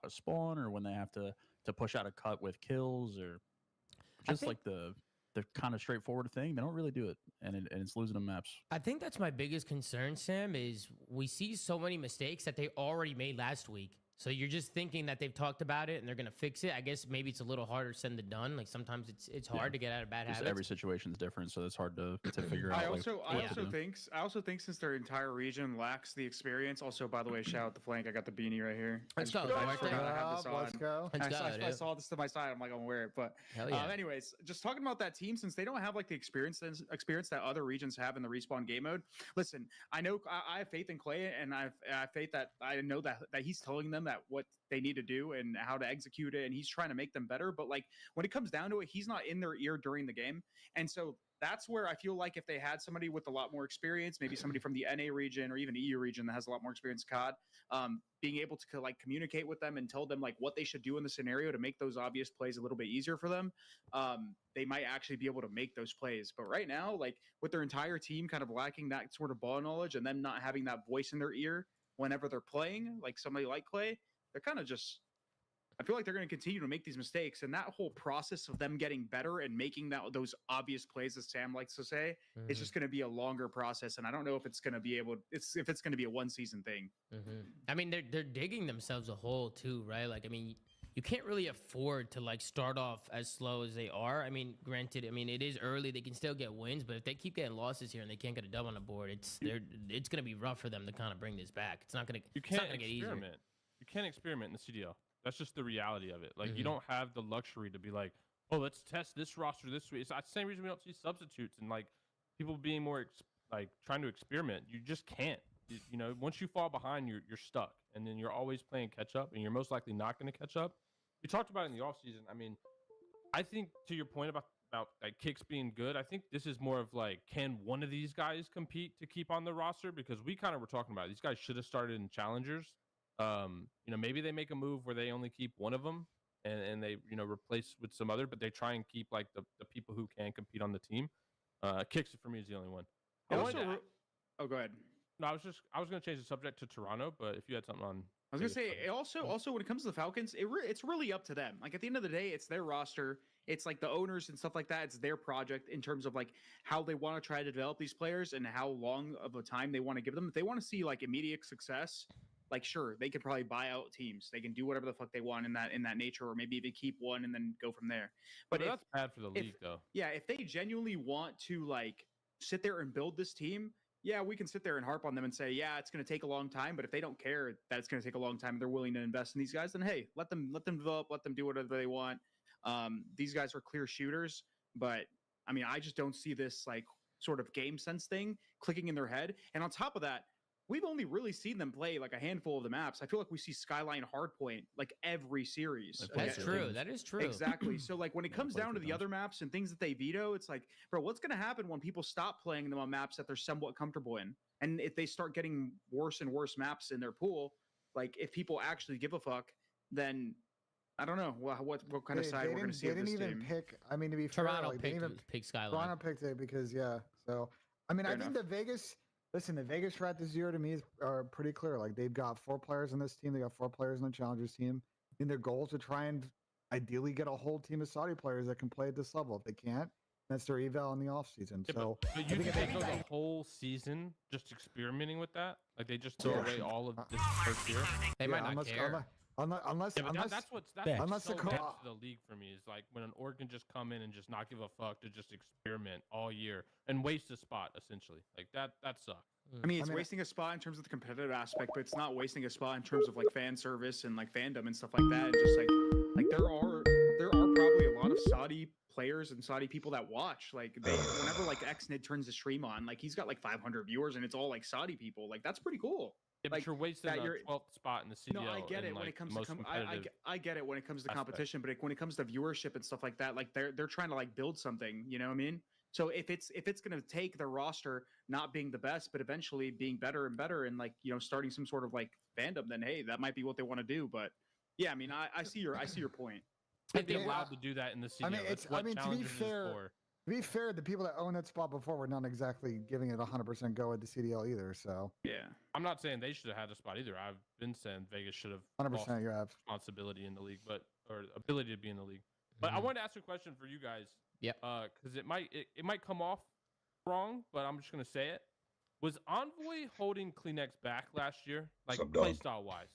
a spawn or when they have to push out a cut with kills or just like the kind of straightforward thing. They don't really do it, and it's losing them maps. I think that's my biggest concern, Sam, is we see so many mistakes that they already made last week. So you're just thinking that they've talked about it and they're going to fix it. I guess maybe it's a little harder said than done. Like sometimes it's hard to get out of bad habits. Every situation is different, so it's hard to figure out. I also think since their entire region lacks the experience. Also, by the way, shout out the flank. I got the beanie right here. Let's go. I forgot I had this on. Let's go. I saw this to my side. I'm like, I'm gonna wear it. But anyways, just talking about that team, since they don't have like the experience that other regions have in the respawn game mode. Listen, I know I have faith in Clay, and I have faith that I know that he's telling them that what they need to do and how to execute it, and he's trying to make them better. But like when it comes down to it, he's not in their ear during the game, and so that's where I feel like if they had somebody with a lot more experience, maybe somebody from the NA region or even EU region that has a lot more experience in COD, being able to like communicate with them and tell them like what they should do in the scenario to make those obvious plays a little bit easier for them, they might actually be able to make those plays. But right now, like with their entire team kind of lacking that sort of ball knowledge and them not having that voice in their ear whenever they're playing, like somebody like Clay, they're kind of just, I feel like they're going to continue to make these mistakes, and that whole process of them getting better and making those obvious plays, as Sam likes to say, it's just going to be a longer process. And I don't know if it's going to be if it's going to be a one season thing. I mean, they're digging themselves a hole too, right? Like, I mean, you can't really afford to like start off as slow as they are. I mean, granted, I mean it is early; they can still get wins, but if they keep getting losses here and they can't get a dub on the board, it's going to be rough for them to kind of bring this back. It's not going to get easier. You can't experiment in the CDL. That's just the reality of it. Like, you don't have the luxury to be like, oh, let's test this roster this week. It's the same reason we don't see substitutes and, like, people being more, trying to experiment. You just can't. You know, once you fall behind, you're stuck. And then you're always playing catch-up, and you're most likely not going to catch up. We talked about it in the offseason. I mean, I think to your point about like kicks being good, I think this is more of like, can one of these guys compete to keep on the roster? Because we kind of were talking about it. These guys should have started in challengers. You know, maybe they make a move where they only keep one of them and they, you know, replace with some other, but they try and keep like the people who can compete on the team. Kicks for me is the only one. Oh, go ahead. No, I was going to change the subject to Toronto, but if you had something on, I was going to say also when it comes to the Falcons, it's really up to them. Like at the end of the day, it's their roster. It's like the owners and stuff like that. It's their project in terms of like how they want to try to develop these players and how long of a time they want to give them. If they want to see like immediate success, like sure, they could probably buy out teams. They can do whatever the fuck they want in that nature, or maybe even keep one and then go from there. But that's bad for the league, though. Yeah, if they genuinely want to like sit there and build this team, yeah, we can sit there and harp on them and say, yeah, it's going to take a long time. But if they don't care that it's going to take a long time, and they're willing to invest in these guys, then hey, let them develop, let them do whatever they want. These guys are clear shooters, but I mean, I just don't see this like sort of game sense thing clicking in their head. And on top of that, we've only really seen them play like a handful of the maps. I feel like we see Skyline Hardpoint like every series. That's true. That is true. Exactly. So like when it comes down to the other maps and things that they veto, it's like, bro, what's going to happen when people stop playing them on maps that they're somewhat comfortable in? And if they start getting worse and worse maps in their pool, like if people actually give a fuck, then I don't know what kind of side we're going to see. They didn't even pick. I mean, to be fair, Toronto like, picked Skyline. Toronto picked it because So I mean, I think the Vegas strat this year to me are pretty clear. Like they've got 4 players in this team. They got 4 players in the Challengers team. And their goal is to try and ideally get a whole team of Saudi players that can play at this level. If they can't, that's their eval in the offseason. So but you think they go the whole season just experimenting with that? Like they just throw away all of this first year? They might not care. Unless that's unless the league for me is like when an org can just come in and just not give a fuck to just experiment all year and waste a spot essentially. Like that sucks. I mean, it's wasting a spot in terms of the competitive aspect, but it's not wasting a spot in terms of like fan service and like fandom and stuff like that. And just like there are probably a lot of Saudi players and Saudi people that watch. Like whenever like XNID turns the stream on, like he's got like 500 viewers and it's all like Saudi people. Like that's pretty cool. Yeah, but you're wasting the 12th spot in the CDL. No, I get it when it comes to I get it when it comes to competition, but when it comes to viewership and stuff like that, like they're trying to like build something. You know what I mean? So if it's going to take their roster not being the best, but eventually being better and better, and like starting some sort of like fandom, then hey, that might be what they want to do. But yeah, I mean, I see your point. They'd be allowed to do that in the CDL. I mean, to be fair, To be fair, the people that own that spot before were not exactly giving it 100% go at the CDL either. So yeah, I'm not saying they should have had a spot either. I've been saying Vegas should have 100% you have responsibility in the league, or ability to be in the league. But I wanted to ask a question for you guys. Yep. Because it might come off wrong, but I'm just gonna say it. Was Envoy holding Kleenex back last year, like playstyle wise?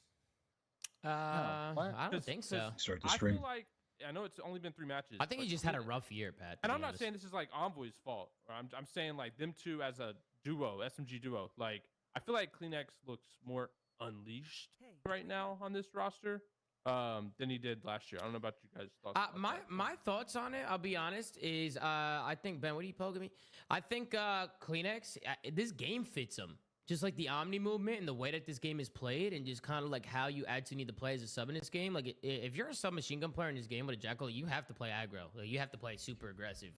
I don't think so. Start the stream. I feel like I know it's only been 3 matches. I think he just had a rough year, Pat. And I'm not saying this is like Envoy's fault. Or I'm saying like them two as a duo, SMG duo. Like I feel like Kleenex looks more unleashed right now on this roster than he did last year. I don't know about you guys' thoughts. My thoughts on it, I'll be honest, is I think Ben, what are you poking me? I think Kleenex, this game fits him. Just like the Omni movement and the way that this game is played, and just kind of like how you actually need to play as a sub in this game. Like if you're a submachine gun player in this game with a Jackal, you have to play aggro. Like, you have to play super aggressive.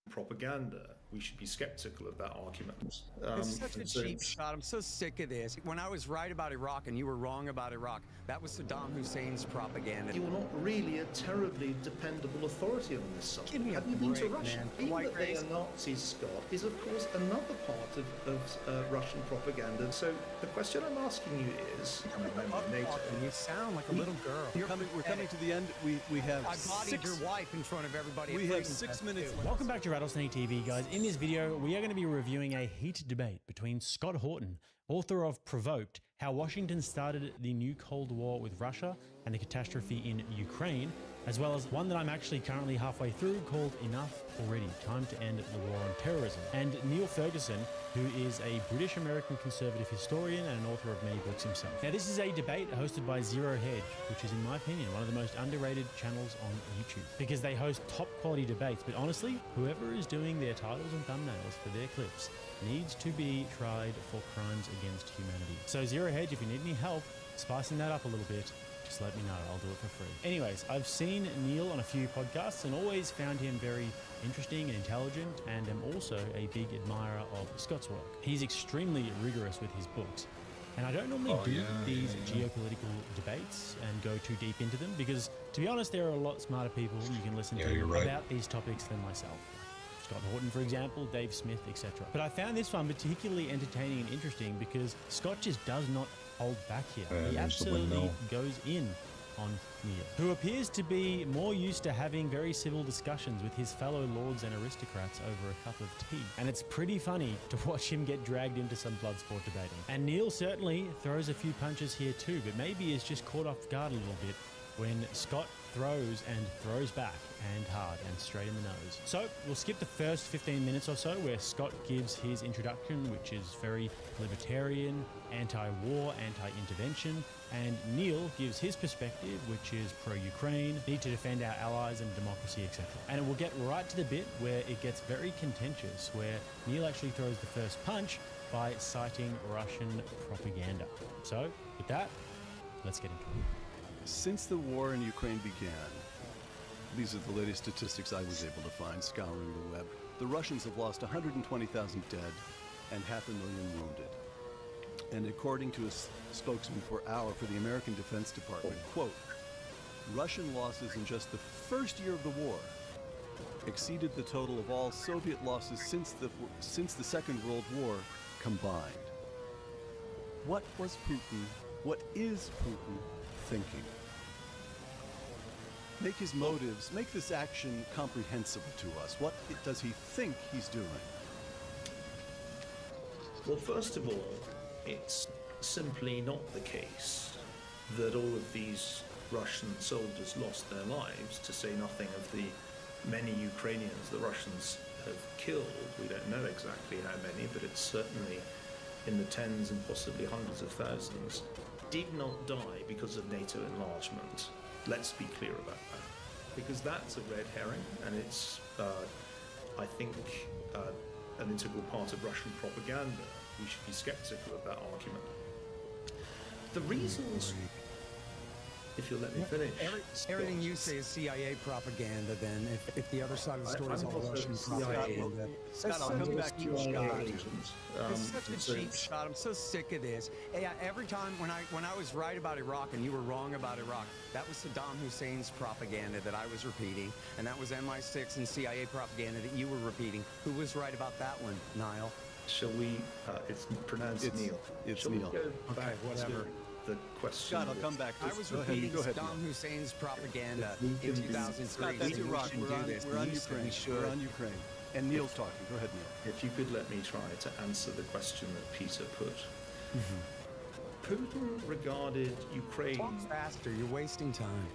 Propaganda. We should be skeptical of that argument. It's such a cheap shot. I'm so sick of this. When I was right about Iraq and you were wrong about Iraq, that was Saddam Hussein's propaganda. You're not really a terribly dependable authority on this subject. Give me a Have you been to break, Russia? man. Being White that they race. are Nazis, Scott, is of course another part of Russian propaganda. So the question I'm asking you is, And you sound like a little girl. We're coming to the end. We have I bodied your wife in front of everybody. We have 6 minutes. Welcome back to Rattlesnake TV, guys. In this video, we are going to be reviewing a heated debate between Scott Horton, author of Provoked, How Washington Started the New Cold War with Russia and the Catastrophe in Ukraine, as well as one that I'm actually currently halfway through called Enough Already, Time to End the War on Terrorism. And Neil Ferguson, who is a British-American conservative historian and an author of many books himself. Now, this is a debate hosted by Zero Hedge, which is, in my opinion, one of the most underrated channels on YouTube, because they host top-quality debates. But honestly, whoever is doing their titles and thumbnails for their clips needs to be tried for crimes against humanity. So Zero Hedge, if you need any help spicing that up a little bit, just let me know. I'll do it for free. Anyways, I've seen Neil on a few podcasts and always found him very interesting and intelligent, and am also a big admirer of Scott's work. He's extremely rigorous with his books. And I don't normally do these geopolitical debates and go too deep into them because, to be honest, there are a lot smarter people you can listen to about these topics than myself. Scott Horton, for example, Dave Smith, etc. But I found this one particularly entertaining and interesting because Scott just does not hold back here. He absolutely goes in on Neil, who appears to be more used to having very civil discussions with his fellow lords and aristocrats over a cup of tea. And it's pretty funny to watch him get dragged into some blood sport debating. And Neil certainly throws a few punches here too, but maybe is just caught off guard a little bit when Scott throws and throws back and hard and straight in the nose. So we'll skip the first 15 minutes or so where Scott gives his introduction, which is very libertarian, anti-war, anti-intervention, and Neil gives his perspective, which is pro-Ukraine, need to defend our allies and democracy, etc. And we'll get right to the bit where it gets very contentious, where Neil actually throws the first punch by citing Russian propaganda. So with that, let's get into it. Since the war in Ukraine began, these are the latest statistics I was able to find scouring the web. The Russians have lost 120,000 dead and 500,000 wounded. And according to a spokesman for the American Defense Department, quote, Russian losses in just the first year of the war exceeded the total of all Soviet losses since the Second World War combined. What was Putin? What is Putin thinking? Make his motives, make this action comprehensible to us. What does he think he's doing? Well, first of all, it's simply not the case that all of these Russian soldiers lost their lives, to say nothing of the many Ukrainians the Russians have killed. We don't know exactly how many, but it's certainly in the tens and possibly hundreds of thousands, did not die because of NATO enlargement. Let's be clear about that, because that's a red herring, and it's, I think, an integral part of Russian propaganda. We should be skeptical of that argument. The reasons if you'll let me finish. Everything you say is CIA propaganda, then, if the other side of the story is all Russian propaganda. Scott, I'll come back to you, Scott. It's such a cheap shot. I'm so sick of this. Hey, every time when I was right about Iraq and you were wrong about Iraq, that was Saddam Hussein's propaganda that I was repeating, and that was MI6 and CIA propaganda that you were repeating. Who was right about that one, Niall? Shall we? It's pronounced Neil. It's Neil. Okay, whatever. The question. Scott, I'll come back. I was repeating Saddam Hussein's propaganda in 2003. Scott, that's Iraq. We're on Ukraine. We're on Ukraine. And Neil's talking. Go ahead, Neil. If you could let me try to answer the question that Peter put. Putin regarded Ukraine. Talk faster. You're wasting time.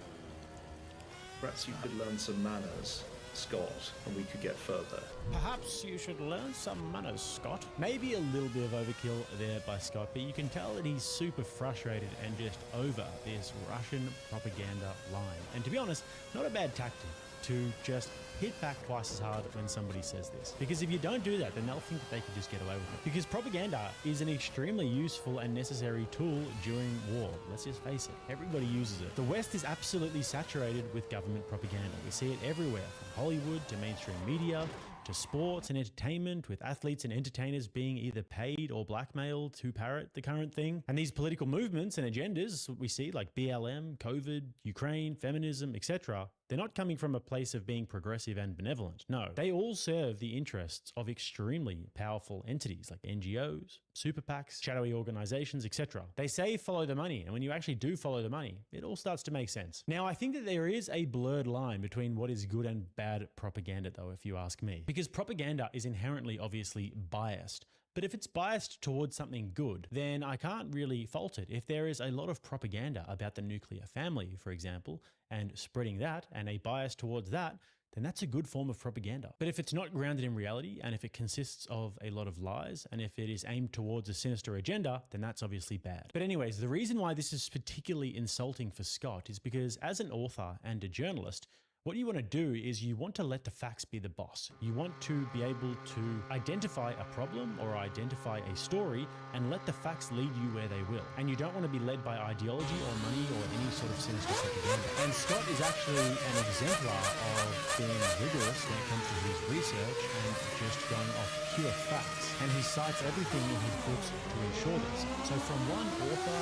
Perhaps you could learn some manners, Scott, and we could get further. Perhaps you should learn some manners, Scott. Maybe a little bit of overkill there by Scott, but you can tell that he's super frustrated and just over this Russian propaganda line. And to be honest, not a bad tactic to just hit back twice as hard when somebody says this. Because if you don't do that, then they'll think that they can just get away with it. Because propaganda is an extremely useful and necessary tool during war. Let's just face it, everybody uses it. The West is absolutely saturated with government propaganda. We see it everywhere, from Hollywood to mainstream media, to sports and entertainment, with athletes and entertainers being either paid or blackmailed to parrot the current thing. And these political movements and agendas we see, like BLM, COVID, Ukraine, feminism, etc., they're not coming from a place of being progressive and benevolent. No, they all serve the interests of extremely powerful entities like NGOs, super PACs, shadowy organizations, etc. They say follow the money, and when you actually do follow the money, it all starts to make sense. Now, I think that there is a blurred line between what is good and bad propaganda, though, if you ask me. Because propaganda is inherently obviously biased. But if it's biased towards something good, then I can't really fault it. If there is a lot of propaganda about the nuclear family, for example, and spreading that, and a bias towards that, then that's a good form of propaganda. But if it's not grounded in reality, and if it consists of a lot of lies, and if it is aimed towards a sinister agenda, then that's obviously bad. But anyways, the reason why this is particularly insulting for Scott is because as an author and a journalist, what you want to do is you want to let the facts be the boss. You want to be able to identify a problem or identify a story and let the facts lead you where they will. And you don't want to be led by ideology or money or any sort of sinister propaganda. And Scott is actually an exemplar of being rigorous when it comes to his research and just going off pure facts. And he cites everything in his books to ensure this. So from one author,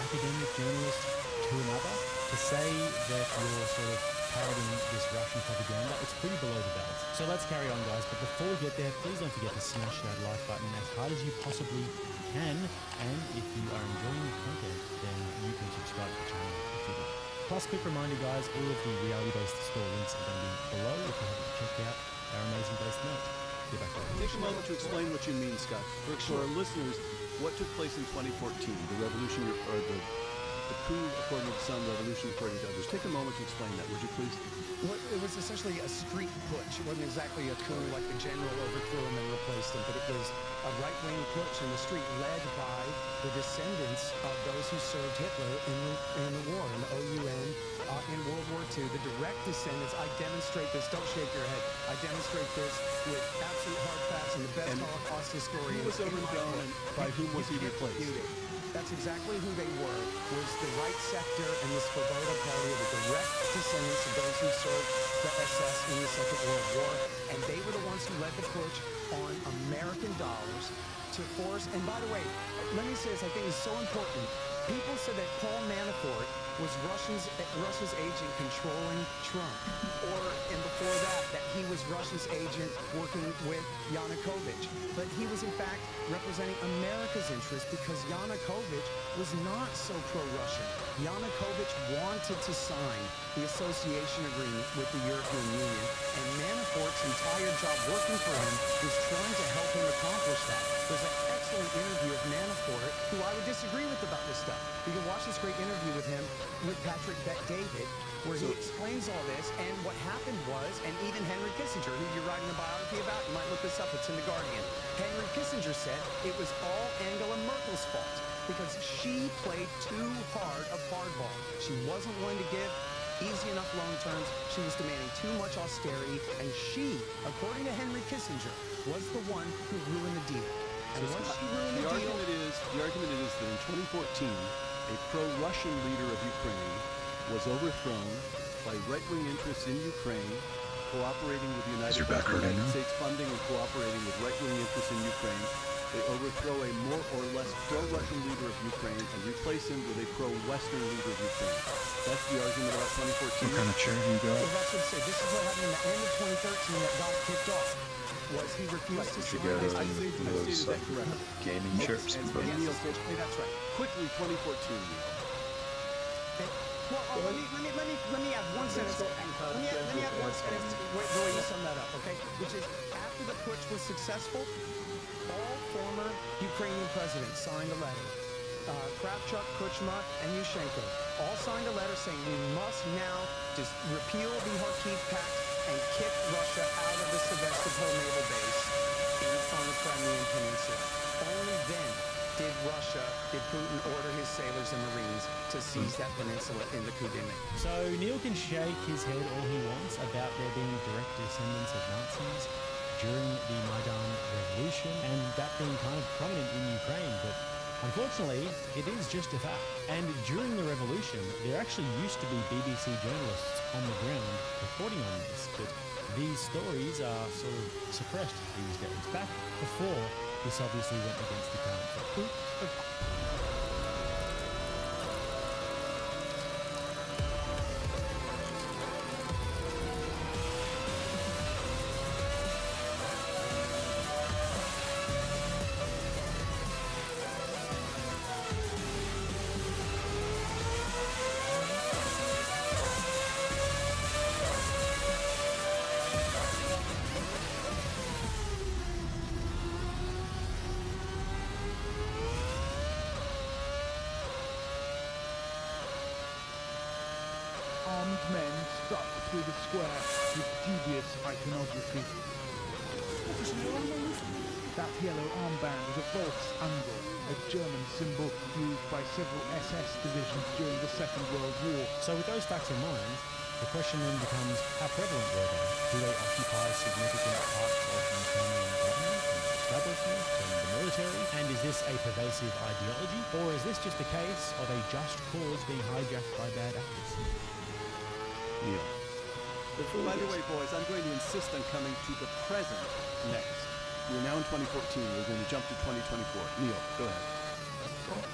academic, journalist to another, to say that you're sort of parroting this Russian propaganda, it's pretty below the belt. So let's carry on, guys. But before we get there, please don't forget to smash that like button as hard as you possibly can. And if you are enjoying the content, then you can subscribe to the channel if you like. Plus, quick reminder, guys, all of the reality-based store links are going to be below if you haven't checked out our amazing base note. Get back to it. Take a moment to explain what you mean, Scott. For our listeners, what took place in 2014, the revolution, or the coup according to some, revolution according to others. Take a moment to explain that, would you please? Well, it was essentially a street putsch. It wasn't exactly a coup like the general overthrew him and replaced him, but it was a right-wing putsch in the street led by the descendants of those who served Hitler in the war, in the OUN, in World War II. The direct descendants. I demonstrate this. Don't shake your head. I demonstrate this with absolute hard facts and the best Holocaust historian. Who was overthrown and by whom was he replaced? That's exactly who they were, was the right sector and the Svoboda Party of the direct descendants of those who served the SS in the Second World War. And they were the ones who led the push on American dollars to force. And by the way, let me say this, I think it's so important. People said that Paul Manafort was Russia's agent controlling Trump. And before that he was Russia's agent working with Yanukovych. But he was in fact representing America's interest because Yanukovych was not so pro-Russian. Yanukovych wanted to sign the association agreement with the European Union, and Manafort's entire job working for him was trying to help him accomplish that. There's an excellent interview of Manafort, who I would disagree with about this stuff. You can watch this great interview with him, with Patrick Bet-David, where he explains all this, and what happened was, and even Henry Kissinger, who you're writing a biography about, you might look this up, it's in The Guardian. Henry Kissinger said it was all Angela Merkel's fault because she played too hard of hardball. She wasn't willing to give easy enough loan terms. She was demanding too much austerity, and she, according to Henry Kissinger, was the one who ruined the deal. And once she ruined the deal, the argument is that in 2014, a pro-Russian leader of Ukraine was was overthrown by right-wing interests in Ukraine, cooperating with the United States funding and cooperating with right-wing interests in Ukraine. They overthrow a more or less pro-Russian leader of Ukraine and replace him with a pro-Western leader of Ukraine. That's the argument about 2014. What kind of chair you got? Well, that's what I say. This is what happened in the end of 2013 that got kicked off. Was he refused to sign get his gaming chairs? That's right. Quickly, 2014, Neil. Well, let me add one sentence. Let me add one sentence the way you sum that up, okay? Which is, after the putsch was successful, all former Ukrainian presidents signed a letter. Kravchuk, Kuchma, and Yushchenko all signed a letter saying we must now just repeal the Kharkiv Pact and kick Russia out of the Sevastopol naval base on the Crimean Peninsula. Only then did Putin order his sailors and Marines to seize that peninsula in the Kudymyk. So Neil can shake his head all he wants about there being direct descendants of Nazis during the Maidan Revolution and that being kind of prominent in Ukraine, but unfortunately, it is just a fact. And during the revolution, there actually used to be BBC journalists on the ground reporting on this, but these stories are sort of suppressed these days. Back before this obviously went against the current flow. Armed men struck through the square with dubious iconography. That yellow armband was a false angle, a German symbol used by several SS divisions during the Second World War. So with those facts in mind, the question then becomes, how prevalent were they? Do they occupy significant parts of the Ukrainian government and establishment and the military? And is this a pervasive ideology? Or is this just a case of a just cause being hijacked by bad actors? Neil. By the way, boys, I'm going to insist on coming to the present next. We're now in 2014. We're going to jump to 2024. Neil, go ahead.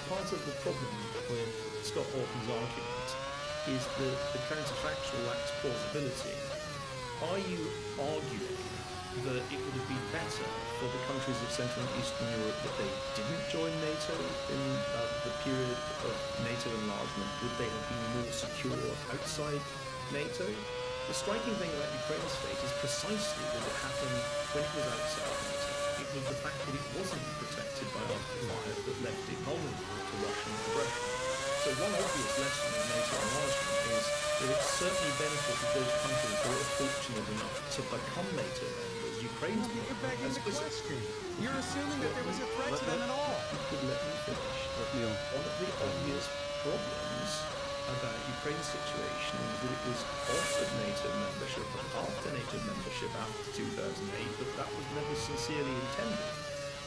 Part of the problem with Scott Horton's argument is that the counterfactual lacks plausibility. Are you arguing that it would have been better for the countries of Central and Eastern Europe that they didn't join NATO in the period of NATO enlargement? Would they have been more secure outside NATO? The striking thing about Ukraine's fate is precisely that it happened when it was outside NATO. It was the fact that it wasn't protected by Article 5 that left it vulnerable to Russian aggression. So one obvious lesson in NATO enlargement is that it certainly benefited those countries who were fortunate enough to become NATO members. Ukraine's you're begging the question. You're assuming that there was a threat to them at all. Let me finish. One of the obvious problems about Ukraine's situation is that it was offered NATO membership and after NATO membership after 2008, but that was never sincerely intended,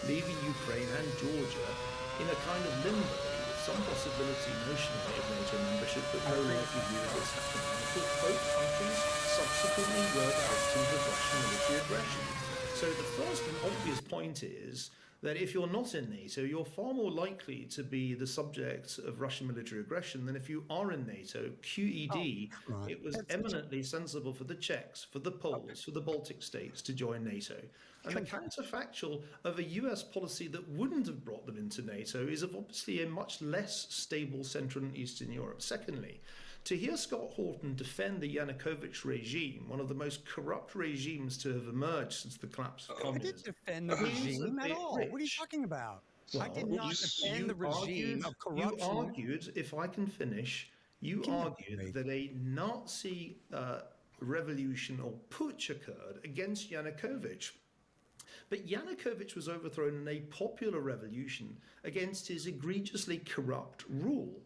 leaving Ukraine and Georgia in a kind of limbo with some possibility notionally of NATO membership, but no likelihood of this happening. Of course, both countries subsequently were the victims of Russian military aggression. So the first and obvious point is that if you're not in NATO, you're far more likely to be the subject of Russian military aggression than if you are in NATO. QED, it was eminently sensible for the Czechs, for the Poles, for the Baltic states to join NATO. And the counterfactual of a US policy that wouldn't have brought them into NATO is of obviously a much less stable Central and Eastern Europe. Secondly, to hear Scott Horton defend the Yanukovych regime, one of the most corrupt regimes to have emerged since the collapse of communism. I didn't defend the regime at all. What are you talking about? Well, I did not defend the regime of corruption. You argued, if I can finish, you argued that a Nazi revolution or putsch occurred against Yanukovych. But Yanukovych was overthrown in a popular revolution against his egregiously corrupt rule.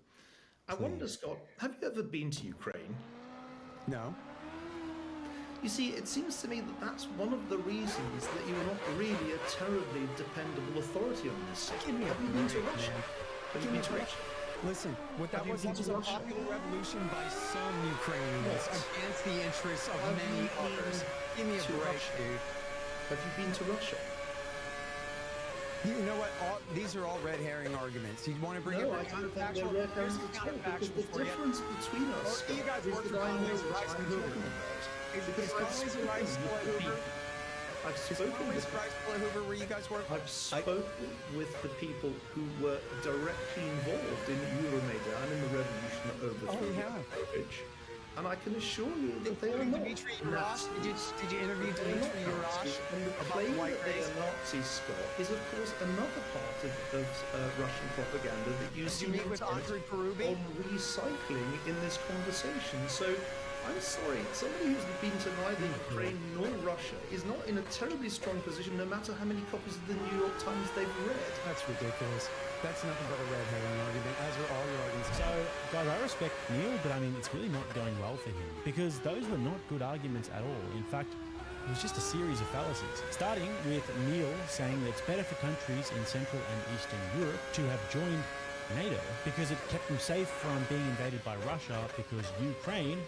I wonder, Scott, have you ever been to Ukraine? No. You see, it seems to me that that's one of the reasons that you are not really a terribly dependable authority on this. Have you been to Russia? Have you been to Russia? Listen, what that was a popular revolution by some Ukrainians against the interests of many others. Give me a break, dude. Have you been to Russia? You know what? These are all red herring arguments. You want to bring no, up the counterfactual? Here's the counterfactual for you. The difference between us, you guys work for Conway's Rice and Hoover. Is Conway's Rice still at Hoover? I've spoken with Hoover, where you guys work. I've spoken with the people who were directly involved in Euromaidan and the revolution that overthrew Yanukovych. And I can assure you that they are not. Dmitry Yarosh, did you interview Dmitry Yarosh? And the claim that they are Nazis, Scott, is of course another part of Russian propaganda that you see meet with Andrei Perubi? On recycling in this conversation. So I'm sorry, somebody who's been to neither Ukraine nor Russia is not in a terribly strong position, no matter how many copies of the New York Times they've read. That's ridiculous. That's nothing but a red herring argument, as are all your arguments. So, guys, I respect Neil, but I mean, it's really not going well for him, because those were not good arguments at all. In fact, it was just a series of fallacies. Starting with Neil saying that it's better for countries in Central and Eastern Europe to have joined NATO because it kept them safe from being invaded by Russia, because Ukraine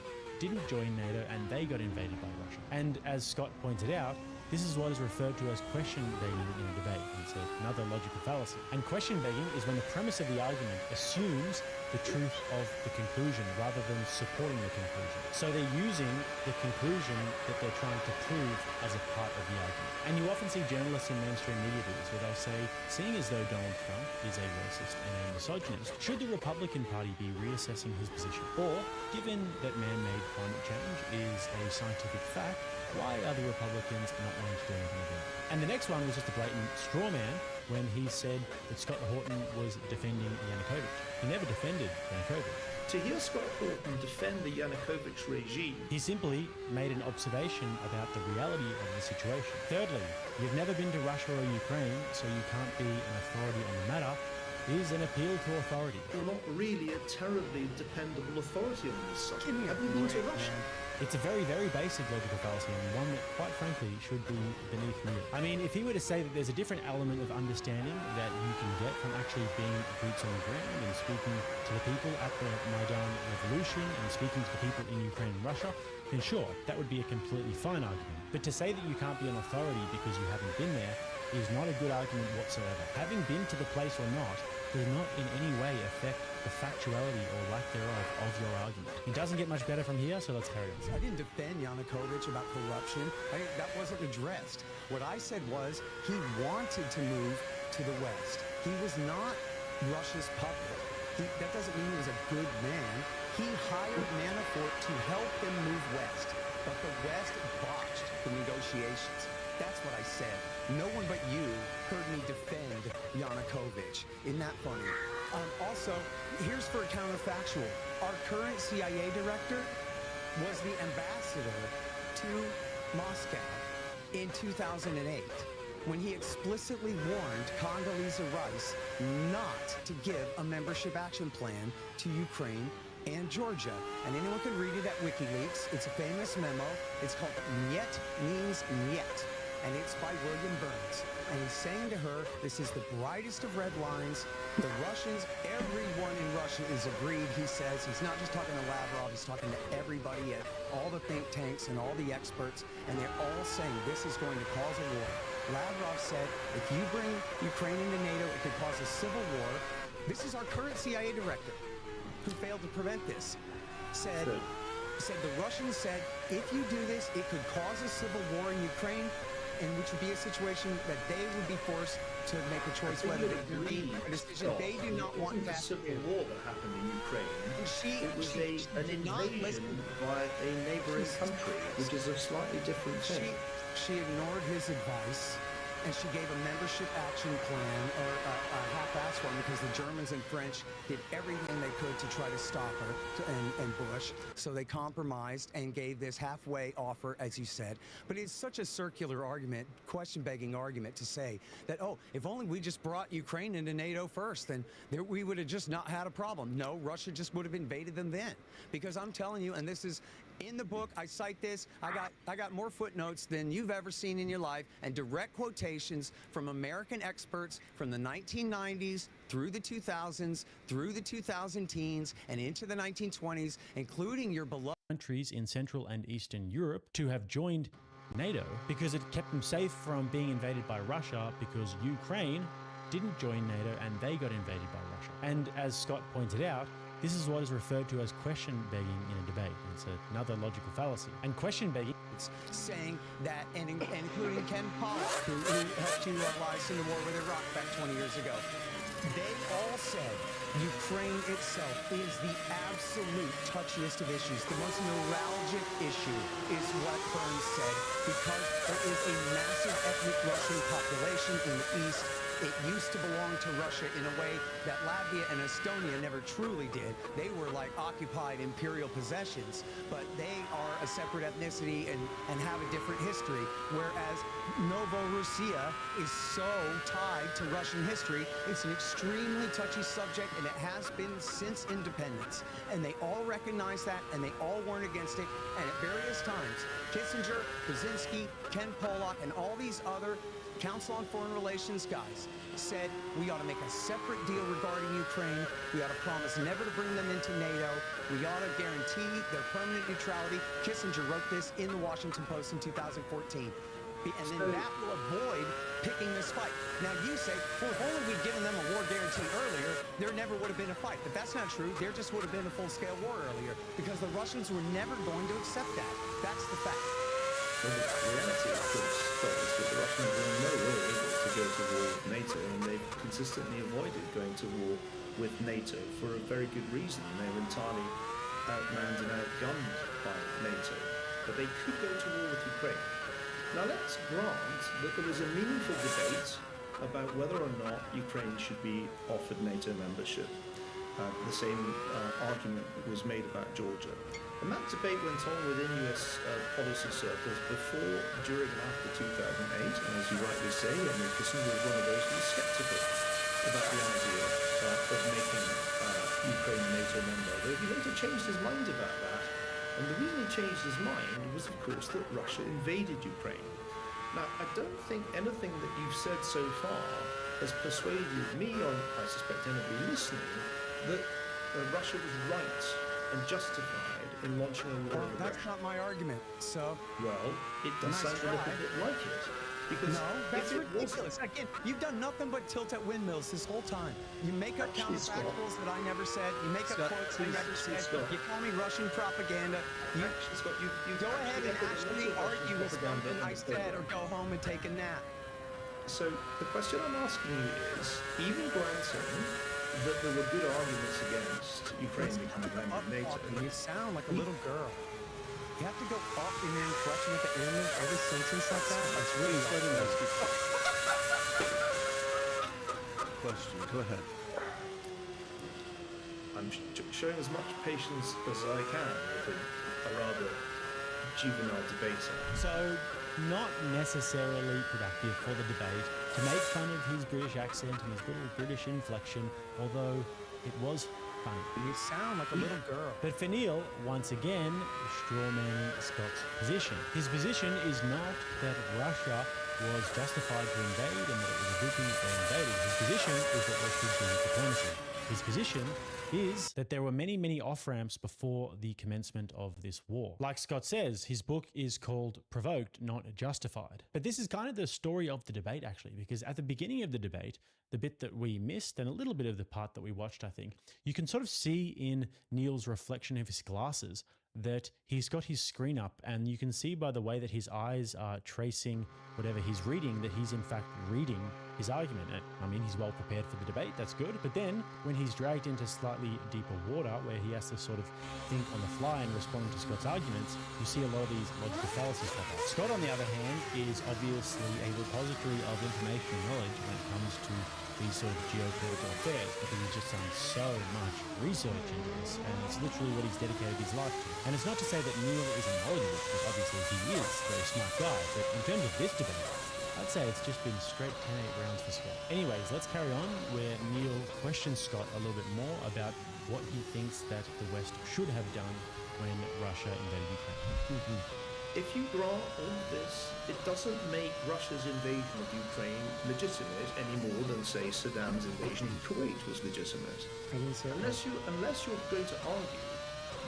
didn't join NATO and they got invaded by Russia. And as Scott pointed out, this is what is referred to as question begging in a debate. It's another logical fallacy. And question begging is when the premise of the argument assumes the truth of the conclusion rather than supporting the conclusion. So they're using the conclusion that they're trying to prove as a part of the argument. And you often see journalists in mainstream media do this, where they'll say, seeing as though Donald Trump is a racist and a misogynist, should the Republican Party be reassessing his position? Or, given that man-made climate change is a scientific fact, why are the Republicans not wanting to do anything about it? And the next one was just a blatant straw man when he said that Scott Horton was defending Yanukovych. He never defended Yanukovych. To hear Scott Horton defend the Yanukovych regime, he simply made an observation about the reality of the situation. Thirdly, you've never been to Russia or Ukraine, so you can't be an authority on the matter, is an appeal to authority. You're not really a terribly dependable authority on this subject. Have you been to Russia? It's a very, very basic logical fallacy, and one that, quite frankly, should be beneath Neil. I mean, if he were to say that there's a different element of understanding that you can get from actually being boots on the ground and speaking to the people at the Maidan Revolution and speaking to the people in Ukraine and Russia, then sure, that would be a completely fine argument. But to say that you can't be an authority because you haven't been there is not a good argument whatsoever. Having been to the place or not does not in any way affect the factuality or lack thereof of your argument. It doesn't get much better from here, so let's carry on. I didn't defend Yanukovych about corruption. That wasn't addressed. What I said was he wanted to move to the West. He was not Russia's puppet. That doesn't mean he was a good man. He hired Manafort to help him move west, but the West botched the negotiations. That's what I said. No one but you heard me defend Yanukovych. Isn't that funny? Also, here's for a counterfactual. Our current CIA director was the ambassador to Moscow in 2008 when he explicitly warned Condoleezza Rice not to give a membership action plan to Ukraine and Georgia. And anyone can read it at WikiLeaks. It's a famous memo. It's called Niet Means Niet. And it's by William Burns. And he's saying to her, this is the brightest of red lines. The Russians, everyone in Russia is agreed, he says. He's not just talking to Lavrov, he's talking to everybody at all the think tanks and all the experts. And they're all saying this is going to cause a war. Lavrov said, if you bring Ukraine into NATO, it could cause a civil war. This is our current CIA director, who failed to prevent this, said the Russians said, if you do this, it could cause a civil war in Ukraine, and which would be a situation that they would be forced to make a choice whether they do a decision they do not want that. The civil war that happened in Ukraine, it was an invasion by a neighboring country, which is a slightly different thing. She ignored his advice, and she gave a membership action plan, or a half-assed one, because the Germans and French did everything they could to try to stop her and Bush. So they compromised and gave this halfway offer, as you said. But it's such a circular argument, question-begging argument to say that, oh, if only we just brought Ukraine into NATO first, then we would have just not had a problem. No, Russia just would have invaded them then. Because I'm telling you, and this is in the book, I cite this. I got more footnotes than you've ever seen in your life, and direct quotations from American experts from the 1990s through the 2000s, through the 2000 teens, and into the 1920s, including your beloved countries in Central and Eastern Europe to have joined NATO because it kept them safe from being invaded by Russia, because Ukraine didn't join NATO and they got invaded by Russia. And as Scott pointed out, this is what is referred to as question begging in a debate. It's another logical fallacy. And question begging, saying that, and including Ken Pollock, who helped you lives in the war with Iraq back 20 years ago. They all said Ukraine itself is the absolute touchiest of issues. The most neuralgic issue is what Burns said, because there is a massive ethnic Russian population in the east. It used to belong to Russia in a way that Latvia and Estonia never truly did. They were like occupied imperial possessions, but they are a separate ethnicity and have a different history, whereas Novorossiya is so tied to Russian history. It's an extremely touchy subject, and it has been since independence. And they all recognize that, and they all warn against it. And at various times, Kissinger, Brzezinski, Ken Pollock, and all these other Council on Foreign Relations guys said we ought to make a separate deal regarding Ukraine. We ought to promise never to bring them into NATO. We ought to guarantee their permanent neutrality. Kissinger wrote this in the Washington Post in 2014. And then that will avoid picking this fight. Now you say, well, if only we'd given them a war guarantee earlier, there never would have been a fight. But that's not true. There just would have been a full-scale war earlier, because the Russians were never going to accept that. That's the fact. Well, the reality, of course, is that the Russians were nowhere able to go to war with NATO, and they've consistently avoided going to war with NATO for a very good reason. They were entirely outmanned and outgunned by NATO, but they could go to war with Ukraine. Now let's grant that there was a meaningful debate about whether or not Ukraine should be offered NATO membership. The same argument was made about Georgia. And that debate went on within US policy circles before, during, and after 2008. And as you rightly say, Kissinger was one of those who was sceptical about the idea of making Ukraine a NATO member. Though he later changed his mind about that. And the reason he changed his mind was, of course, that Russia invaded Ukraine. Now, I don't think anything that you've said so far has persuaded me, or I suspect anybody listening, that Russia was right and justified in launching a war of aggression. That's not my argument, so... Well, it does sound a little bit like it. Because no, that's ridiculous. Again, you've done nothing but tilt at windmills this whole time. You make up counterfactuals that I never said. You make up quotes I never said. You call me Russian propaganda. You go ahead and actually argue with something I said, or go home and take a nap. So the question I'm asking you is, even granting that there were good arguments against Ukraine becoming a member of NATO. You sound like a little girl. You have to go off in your inflection at the end of every sentence like that. That's really Question. Go ahead. I'm showing as much patience as I can with a rather juvenile debater. So, not necessarily productive for the debate to make fun of his British accent and his little British inflection, although it was funny. You sound like a little girl. But for Neil, once again, strawmanning Scott's position. His position is not that Russia was justified to invade and that it was a good thing that they invaded. His position is that there should be diplomacy. His position is that there were many, many off-ramps before the commencement of this war. Like Scott says, his book is called Provoked, Not Justified. But this is kind of the story of the debate, actually, because at the beginning of the debate, the bit that we missed and a little bit of the part that we watched, I think, you can sort of see in Neil's reflection of his glasses that he's got his screen up, and you can see by the way that his eyes are tracing whatever he's reading that he's in fact reading his argument. I mean, he's well prepared for the debate, that's good. But then when he's dragged into slightly deeper water where he has to sort of think on the fly and respond to Scott's arguments, you see a lot of these logical fallacies pop up. Scott, on the other hand, is obviously a repository of information and knowledge when it comes to these sort of geopolitical affairs, because he's just done so much research into this, and it's literally what he's dedicated his life to. And it's not to say that Neil isn't knowledgeable, because obviously he is a very smart guy, but in terms of this debate, I'd say it's just been straight 10-8 rounds for Scott. Anyways, let's carry on where Neil questions Scott a little bit more about what he thinks that the West should have done when Russia invaded Ukraine. if you grant all of this, it doesn't make Russia's invasion of Ukraine legitimate any more than, say, Saddam's invasion of Kuwait was legitimate. Unless you're going to argue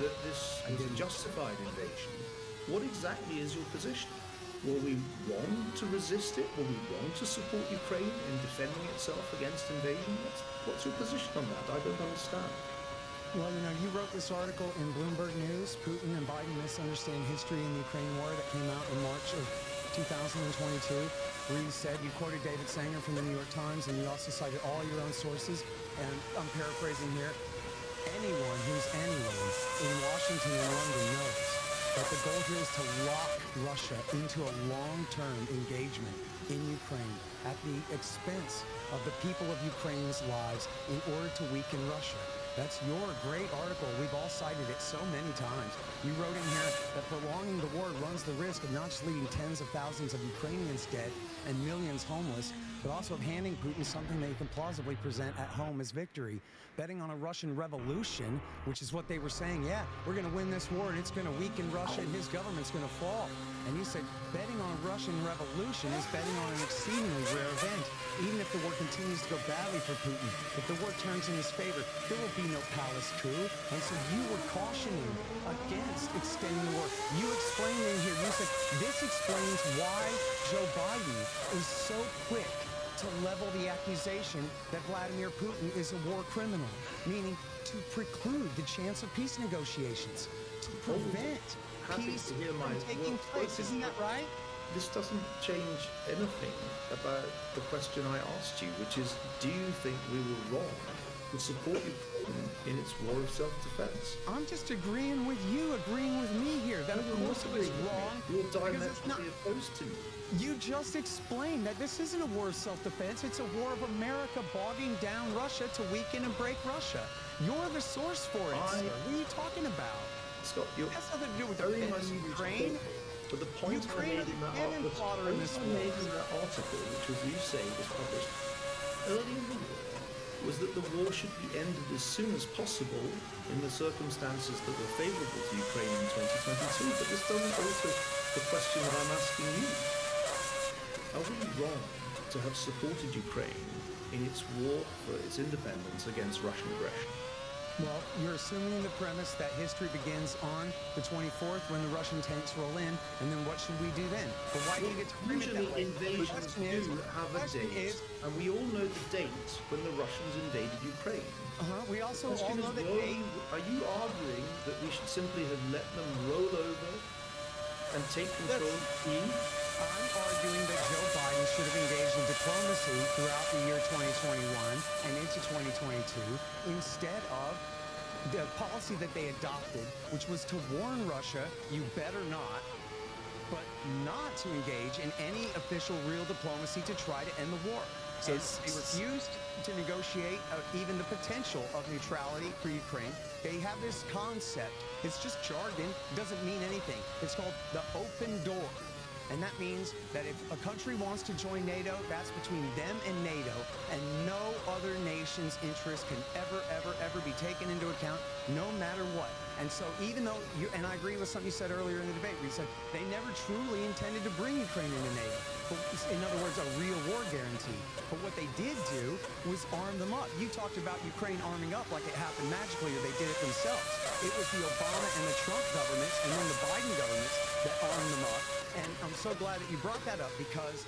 that this is a justified invasion, what exactly is your position? Were we wrong to resist it? Were we wrong to support Ukraine in defending itself against invasion? What's your position on that? I don't understand. Well, you know, you wrote this article in Bloomberg News, Putin and Biden Misunderstand History in the Ukraine War, that came out in March of 2022, where you said, you quoted David Sanger from the New York Times, and you also cited all your own sources, and I'm paraphrasing here, anyone who's anyone in Washington and London knows that the goal here is to lock Russia into a long-term engagement in Ukraine at the expense of the people of Ukraine's lives in order to weaken Russia. That's your great article. We've all cited it so many times. You wrote in here that prolonging the war runs the risk of not just leaving tens of thousands of Ukrainians dead and millions homeless, but also of handing Putin something that he can plausibly present at home as victory. Betting on a Russian revolution, which is what they were saying, yeah, we're going to win this war and it's going to weaken Russia and his government's going to fall. And you said betting on a Russian revolution is betting on an exceedingly rare event. Even if the war continues to go badly for Putin, if the war turns in his favor, there will be no palace coup. And so you were cautioning against extending the war. You explained in here, you said, this explains why Joe Biden is so quick to level the accusation that Vladimir Putin is a war criminal, meaning to preclude the chance of peace negotiations, to prevent peace from taking place. Isn't that right? This doesn't change anything about the question I asked you, which is, do you think we were wrong to support Ukraine in its war of self-defense? I'm just agreeing with you, agreeing with me here, that of course it was wrong. You're diametrically opposed to me. You just explained that this isn't a war of self-defense, it's a war of America bogging down Russia to weaken and break Russia. You're the source for it, sir. What are you talking about? Scott, it has nothing to do with defending Ukraine. But the point I made in that article, which, as you say, was published early in the war, was that the war should be ended as soon as possible in the circumstances that were favourable to Ukraine in 2022. But this doesn't alter the question that I'm asking you. Are we wrong to have supported Ukraine in its war for its independence against Russian aggression? Well, you're assuming the premise that history begins on the 24th when the Russian tanks roll in, and then what should we do then? But why do you get to frame it that way? Invasions do have a date, and we all know the date when the Russians invaded Ukraine. We also all know the date. Are you arguing that we should simply have let them roll over and take control of Kyiv? I'm arguing that Joe Biden should have engaged in diplomacy throughout the year 2021 and into 2022 instead of the policy that they adopted, which was to warn Russia, you better not, but not to engage in any official real diplomacy to try to end the war. So they refused to negotiate even the potential of neutrality for Ukraine. They have this concept. It's just jargon. It doesn't mean anything. It's called the open door. And that means that if a country wants to join NATO, that's between them and NATO, and no other nation's interest can ever be taken into account, no matter what. And so even though and I agree with something you said earlier in the debate, where you said they never truly intended to bring Ukraine into NATO. In other words, a real war guarantee. But what they did do was arm them up. You talked about Ukraine arming up like it happened magically, or they did it themselves. It was the Obama and the Trump governments and then the Biden governments that armed them up. And I'm so glad that you brought that up, because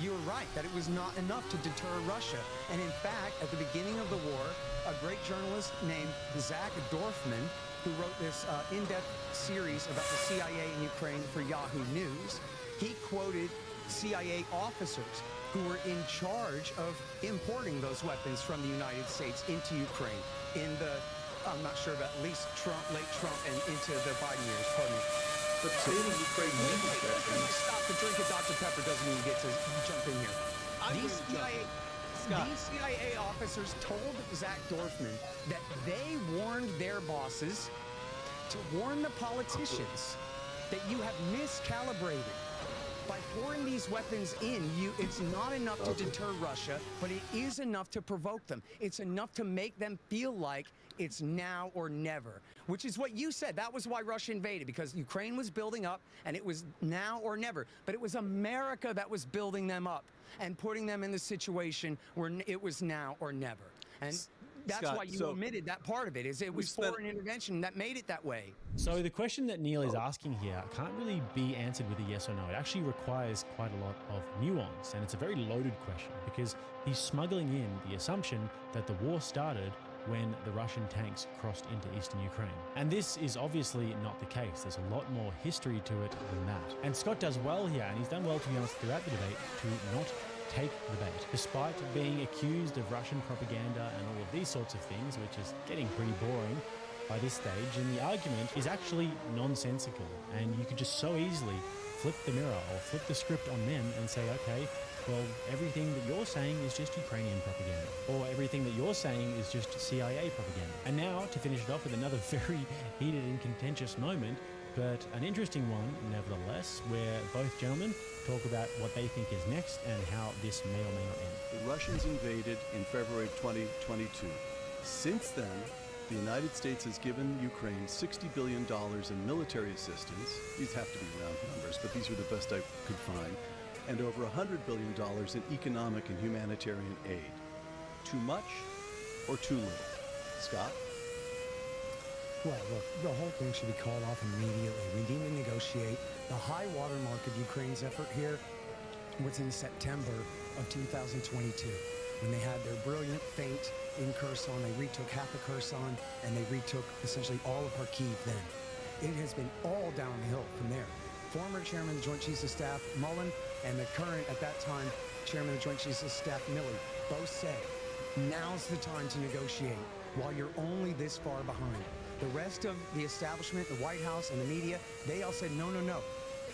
you're right that it was not enough to deter Russia. And in fact, at the beginning of the war, a great journalist named Zach Dorfman, who wrote this in-depth series about the CIA in Ukraine for Yahoo News, he quoted CIA officers who were in charge of importing those weapons from the United States into Ukraine in the, I'm not sure about late Trump and into the Biden years, pardon me. But clearly Ukraine needs weapons. Stop the drink of Dr. Pepper doesn't even get to jump in here. These CIA officers told Zach Dorfman that they warned their bosses to warn the politicians that you have miscalibrated. By pouring these weapons in, it's not enough to deter Russia, but it is enough to provoke them. It's enough to make them feel like It's now or never, which is what you said. That was why Russia invaded, because Ukraine was building up, and it was now or never. But it was America that was building them up and putting them in the situation where it was now or never. And that's Scott, why you omitted that part of it, is it was foreign intervention that made it that way. So the question that Neil is asking here can't really be answered with a yes or no. It actually requires quite a lot of nuance, and it's a very loaded question because he's smuggling in the assumption that the war started when the Russian tanks crossed into eastern Ukraine. And this is obviously not the case. There's a lot more history to it than that. And Scott does well here, and he's done well, to be honest, throughout the debate, to not take the bait. Despite being accused of Russian propaganda and all of these sorts of things, which is getting pretty boring by this stage, and the argument is actually nonsensical. And you could just so easily flip the mirror or flip the script on them and say, okay, well, everything that you're saying is just Ukrainian propaganda, or everything that you're saying is just CIA propaganda. And now, to finish it off with another very heated and contentious moment, but an interesting one nevertheless, where both gentlemen talk about what they think is next and how this may or may not end. The Russians invaded in February 2022. Since then, the United States has given Ukraine $60 billion in military assistance. These have to be round numbers, but these are the best I could find. And over $100 billion in economic and humanitarian aid. Too much or too little? Scott? Well, look, the whole thing should be called off immediately. We need to negotiate. The high watermark of Ukraine's effort here was in September of 2022, when they had their brilliant feint in Kherson. They retook half of Kherson, and they retook essentially all of Kharkiv then. It has been all downhill from there. Former Chairman of the Joint Chiefs of Staff, Mullen, and the current, at that time, Chairman of the Joint Chiefs of Staff, Milley, both said, now's the time to negotiate while you're only this far behind. The rest of the establishment, the White House, and the media, they all said, no, no, no.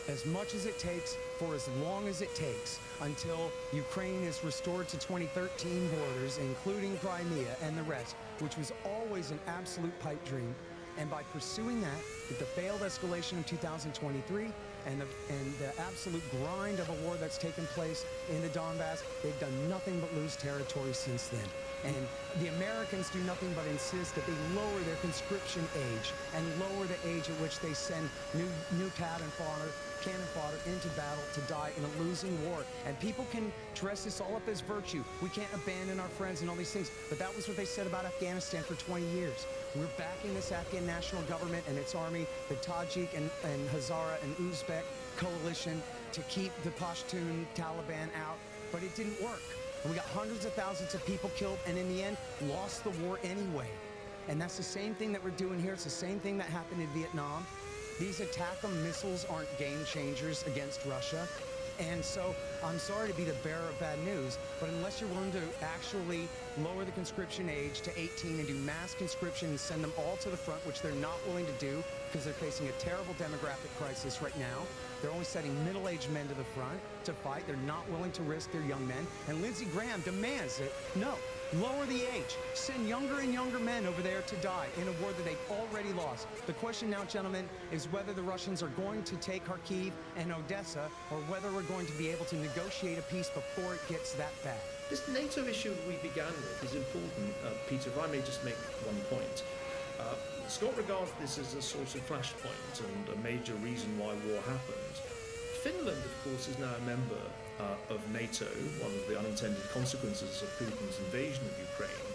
As much as it takes, for as long as it takes, until Ukraine is restored to 2013 borders, including Crimea and the rest, which was always an absolute pipe dream. And by pursuing that, with the failed escalation of 2023 and the absolute grind of a war that's taken place in the Donbass, they've done nothing but lose territory since then. And the Americans do nothing but insist that they lower their conscription age and lower the age at which they send new cannon fodder into battle to die in a losing war. And people can dress this all up as virtue. We can't abandon our friends and all these things. But that was what they said about Afghanistan for 20 years. We're backing this Afghan national government and its army, the Tajik and Hazara and Uzbek coalition, to keep the Pashtun Taliban out. But it didn't work. And we got hundreds of thousands of people killed, and in the end, lost the war anyway. And that's the same thing that we're doing here. It's the same thing that happened in Vietnam. These attack-em missiles aren't game changers against Russia. And so I'm sorry to be the bearer of bad news, but unless you're willing to actually lower the conscription age to 18 and do mass conscription and send them all to the front, which they're not willing to do because they're facing a terrible demographic crisis right now. They're only sending middle-aged men to the front to fight. They're not willing to risk their young men. And Lindsey Graham demands it. No, lower the age. Send younger and younger men over there to die in a war that they've already lost. The question now, gentlemen, is whether the Russians are going to take Kharkiv and Odessa, or whether we're going to be able to negotiate a peace before it gets that bad. This NATO issue we began with is important, Peter, if I may just make one point. Scott regards this as a sort of flashpoint and a major reason why war happened. Finland, of course, is now a member of NATO, one of the unintended consequences of Putin's invasion of Ukraine.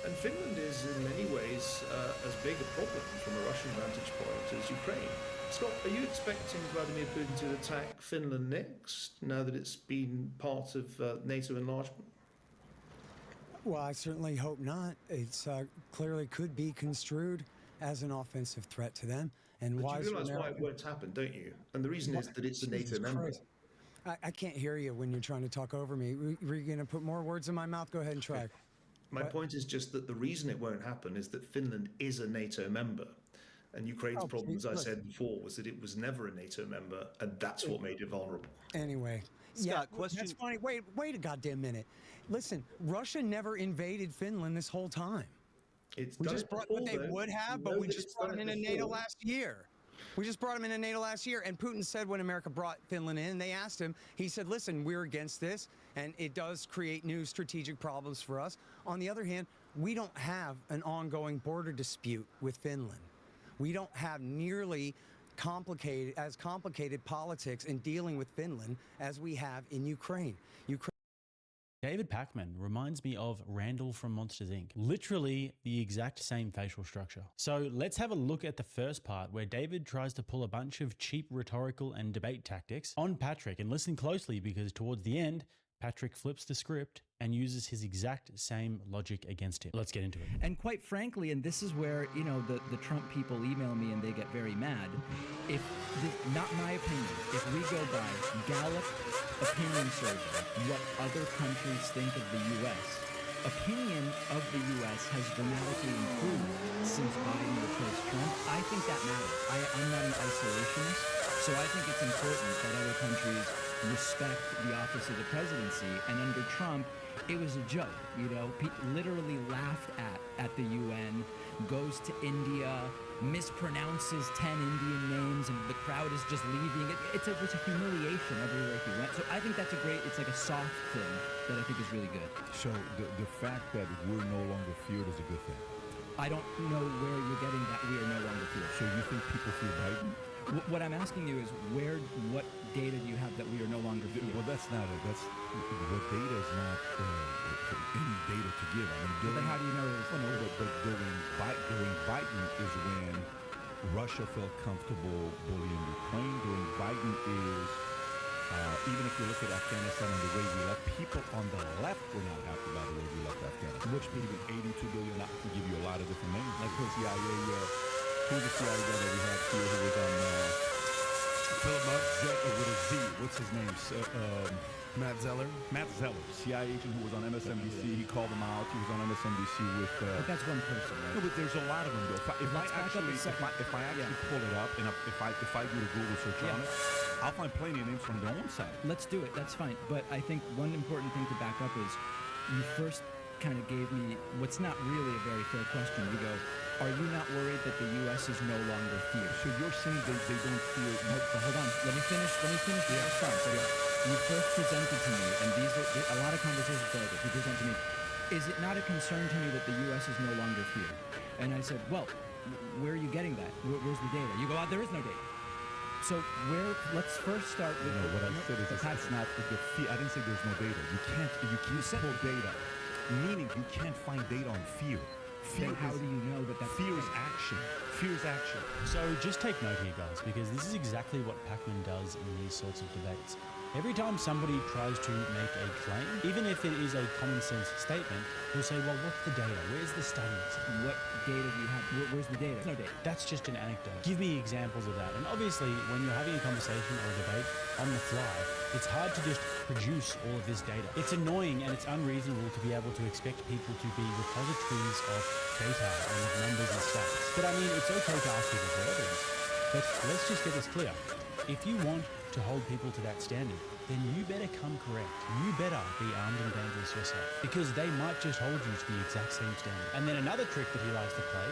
And Finland is in many ways as big a problem from a Russian vantage point as Ukraine. Scott, are you expecting Vladimir Putin to attack Finland next, now that it's been part of NATO enlargement? Well, I certainly hope not. It's clearly could be construed as an offensive threat to them. And but you realise why it won't happen, don't you? And the reason is that it's a NATO member. I can't hear you when you're trying to talk over me. Were you going to put more words in my mouth? Go ahead and try. My point is just that the reason it won't happen is that Finland is a NATO member. And Ukraine's problem, as I said before, was that it was never a NATO member, and that's what made it vulnerable. Anyway. Scott, yeah, question. That's funny. Wait a goddamn minute. Listen, Russia never invaded Finland this whole time. We just brought what they would have, but we just brought them into NATO last year. We just brought them into NATO last year, and Putin said when America brought Finland in, they asked him, he said, listen, we're against this, and it does create new strategic problems for us. On the other hand, we don't have an ongoing border dispute with Finland. We don't have nearly complicated politics in dealing with Finland as we have in Ukraine. David Pacman reminds me of Randall from Monsters Inc. Literally the exact same facial structure. So let's have a look at the first part where David tries to pull a bunch of cheap rhetorical and debate tactics on Patrick, and listen closely because towards the end, Patrick flips the script and uses his exact same logic against him. Let's get into it. And quite frankly, and this is where, you know, the Trump people email me and they get very mad. Not my opinion, if we go by Gallup opinion survey, what other countries think of the U.S., opinion of the U.S. has dramatically improved since Biden replaced Trump. I think that matters. I'm not an isolationist, so I think it's important that other countries respect the office of the presidency. And under Trump, it was a joke, you know, literally laughed at the UN, goes to India, mispronounces 10 Indian names, and the crowd is just leaving. It's a humiliation everywhere he went. So I think that's it's like a soft thing that I think is really good. So the fact that we're no longer feared is a good thing? I don't know where you're getting that we are no longer feared. So you think people fear Biden? What I'm asking you is what data do you have that we are no longer feared? Well, that's not it. What data is not any data to give. I mean, then how do you know it? But during Biden is when Russia felt comfortable bullying Ukraine. During Biden is even if you look at Afghanistan and the way we left, people on the left were not happy about the way we left Afghanistan. Which even 82 billion, I can give you a lot of different names. Like the CIA, who's the CIA guy that we had here who was on Philip with a Z, what's his name? Matt Zeller? Matt Zeller, CIA agent who was on MSNBC. He called him out. He was on MSNBC with... but that's one person, right? No, but there's a lot of them, though. If I actually pull it up, and if I do the Google search on it, I'll find plenty of names from their own side. Let's do it. That's fine. But I think one important thing to back up is you first kind of gave me what's not really a very fair question. You go, are you not worried that the U.S. is no longer feared? So you're saying they don't fear... No, but hold on. Let me finish the response. You first presented to me, and these are a lot of conversations like this. You present to me, is it not a concern to me that the U.S. is no longer feared? And I said, well, where are you getting that? Where's the data? You go, there is no data. So let's first start with... No, what I said is it's not the fear. I didn't say there's no data. You can't pull data. Meaning you can't find data on fear. Then how do you know that fear is action? Fear is action. So just take note here, guys, because this is exactly what Pacman does in these sorts of debates. Every time somebody tries to make a claim, even if it is a common sense statement, he'll say, well, what's the data? Where's the studies? What data do you have? Where's the data? No data. That's just an anecdote. Give me examples of that. And obviously, when you're having a conversation or a debate on the fly, it's hard to just produce all of this data. It's annoying and it's unreasonable to be able to expect people to be repositories of data and of numbers and stats. But I mean, it's okay to ask people for evidence. But let's just get this clear. If you want to hold people to that standard, then you better come correct. You better be armed and dangerous yourself, because they might just hold you to the exact same standard. And then another trick that he likes to play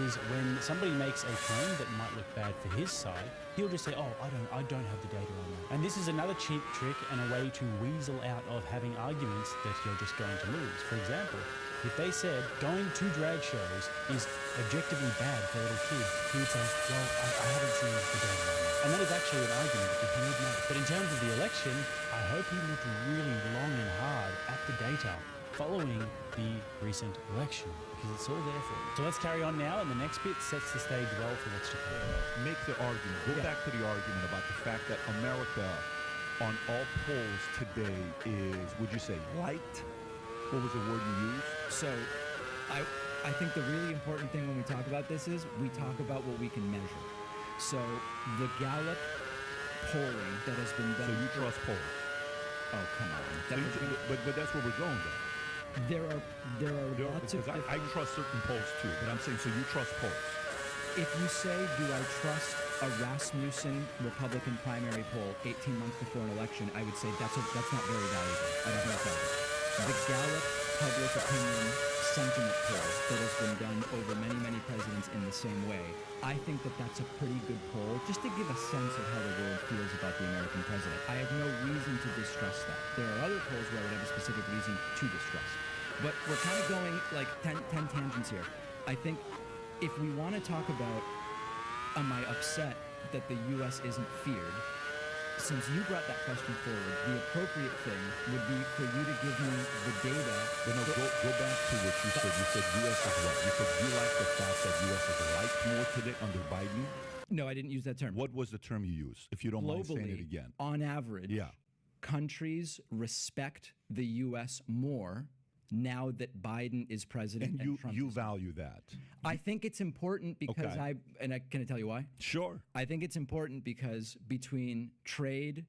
is when somebody makes a claim that might look bad for his side, he'll just say, oh, I don't have the data on that. And this is another cheap trick and a way to weasel out of having arguments that you're just going to lose. For example, if they said going to drag shows is objectively bad for a little kid, he would say, well, I haven't seen the data on that. And that is actually an argument that he would make. But in terms of the election, I hope he looked really long and hard at the data following the recent election, because it's all there for you. So let's carry on now, and the next bit sets the stage well for what's to come. Make the argument. Go back to the argument about the fact that America, on all polls today, is, would you say, liked? What was the word you used? So, I think the really important thing when we talk about this is we talk about what we can measure. So, the Gallup polling that has been done... So you trust polls? Oh, come on. But that's where we're going, though. There are lots of... I trust certain polls, too, but I'm saying, so you trust polls? If you say, do I trust a Rasmussen Republican primary poll 18 months before an election, I would say that's not very valuable. I don't think that's valuable. The Gallup public opinion sentiment poll that has been done over many, many presidents in the same way, I think that's a pretty good poll, just to give a sense of how the world feels about the American president. I have no reason to distrust that. There are other polls where I would have a specific reason to distrust. But we're kind of going like 10 tangents here. I think if we want to talk about am I upset that the U.S. isn't feared, since you brought that question forward, the appropriate thing would be for you to give me the data. But no, go back to what you said. You said U.S. is what? You said you like the fact that U.S. is liked more today under Biden? No, I didn't use that term. What was the term you used, if you don't mind saying it again? On average, countries respect the U.S. more now that Biden is president and Trump you is value that. I think it's important because can I tell you why? Sure. I think it's important because between trade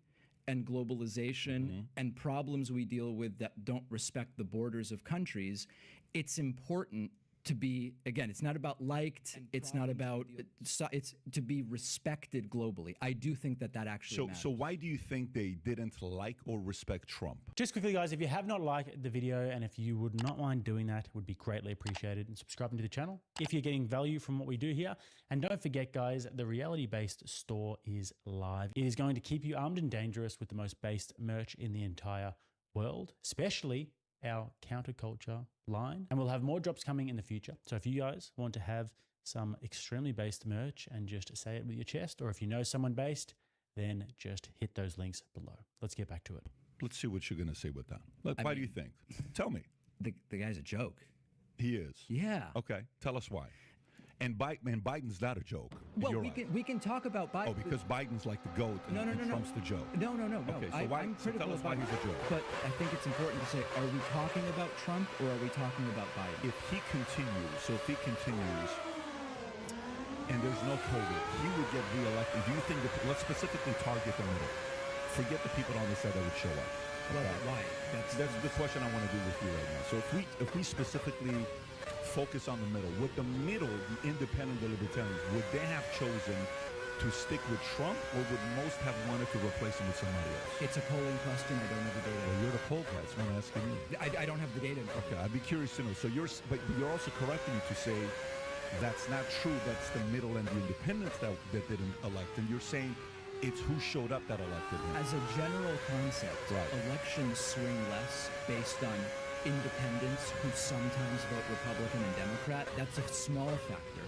and globalization and problems we deal with that don't respect the borders of countries, it's important to be, again, it's not about liked, it's not about, it's to be respected globally. I do think that actually matters. So why do you think they didn't like or respect Trump? Just quickly, guys, if you have not liked the video and if you would not mind doing that, it would be greatly appreciated, and subscribing to the channel if you're getting value from what we do here. And don't forget, guys, the reality-based store is live. It is going to keep you armed and dangerous with the most based merch in the entire world, especially our counterculture line, and we'll have more drops coming in the future. So if you guys want to have some extremely based merch and just say it with your chest, or if you know someone based, then just hit those links below. Let's get back to it. Let's see what you're going to say with that. Why do you think? Tell me. The guy's a joke. He is? Yeah. Okay. Tell us why. And Biden's not a joke. Well, we can talk about Biden. Oh, because Biden's like the GOAT and Trump's the joke. No. Okay, so I'm critical tell us why he's a joke. But I think it's important to say, are we talking about Trump or are we talking about Biden? If he continues, and there's no COVID, he would get reelected. Do you think that, let's specifically target the middle. Forget the people on the side that would show up. Well, why? That's the question I want to do with you right now. So if we specifically focus on the middle, would the middle, the independent, the libertarians, would they have chosen to stick with Trump, or would most have wanted to replace him with somebody else? It's a polling question. I don't have the data. Well, you're the poll guy. So I'm asking you. I don't have the data. Okay, I'd be curious to know. So you're also correcting me to say that's not true. That's the middle and the independents that didn't elect him. You're saying it's who showed up that elected him. As a general concept, elections swing less based on independents who sometimes vote Republican and Democrat. That's a small factor.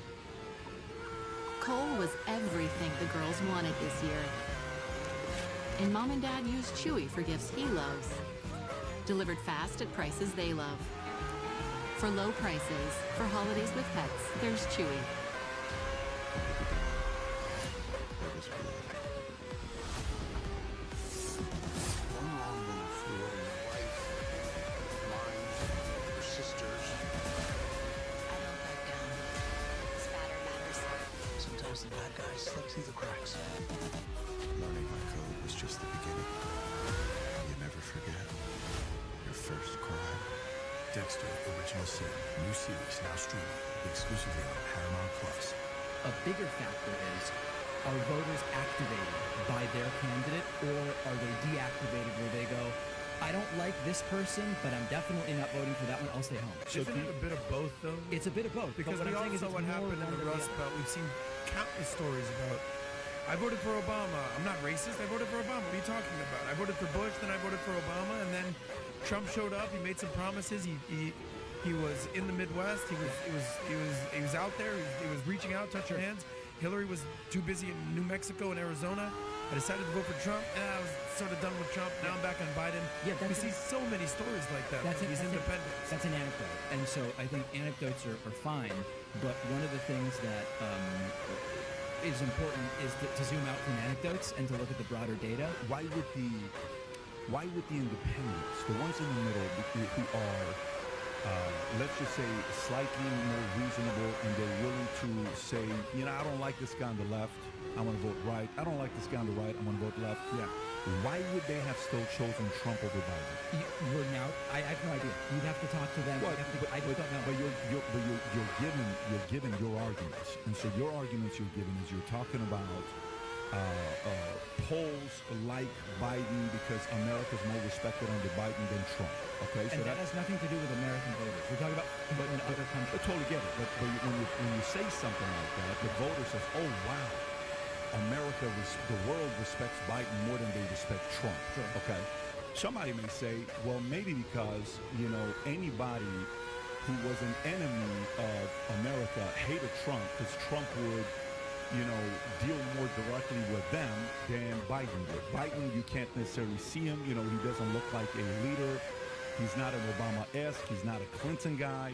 Cole was everything the girls wanted this year. And Mom and Dad used Chewy for gifts he loves. Delivered fast at prices they love. For low prices, for holidays with pets, there's Chewy. The bad guys slip through the cracks. Learning my code was just the beginning. You never forget your first crime. Dexter Original Sin. New series now streaming exclusively on Paramount Plus. A bigger factor is, are voters activated by their candidate, or are they deactivated where they go, I don't like this person, but I'm definitely not voting for that one. I'll stay home. So isn't it a bit of both, though? It's a bit of both. Because we all saw what happened in the Rust Belt. We've seen countless stories about, I voted for Obama. I'm not racist. I voted for Obama. What are you talking about? I voted for Bush, then I voted for Obama, and then Trump showed up. He made some promises. He was in the Midwest. He was out there. He was reaching out, touching hands. Hillary was too busy in New Mexico and Arizona. I decided to vote for Trump, and I was sort of done with Trump. Now I'm back on Biden. Yeah, we see so many stories like that. These independents. That's an anecdote. And so I think anecdotes are fine, but one of the things that is important is to zoom out from anecdotes and to look at the broader data. Why would the independents, the ones in the middle who are, let's just say, slightly more reasonable, and they're willing to say, I don't like this guy on the left, I want to vote right. I don't like this guy on the right, I want to vote left. Yeah. Why would they have still chosen Trump over Biden? I have no idea. You'd have to talk to them. I just don't know. But you're giving your arguments, and so your arguments you're giving is you're talking about polls like Biden because America's more respected under Biden than Trump. Okay, so that has nothing to do with American voters. We're talking about in other countries. I totally get it. But when you say something like that, the voter says, "Oh wow, the world respects Biden more than they respect Trump." Sure. Okay. somebody may say, well, maybe because, you know, anybody who was an enemy of America hated Trump because Trump would, you know, deal more directly with them than Biden would. Biden, you can't necessarily see him. You know, he doesn't look like a leader. He's not an Obama-esque. He's not a Clinton guy.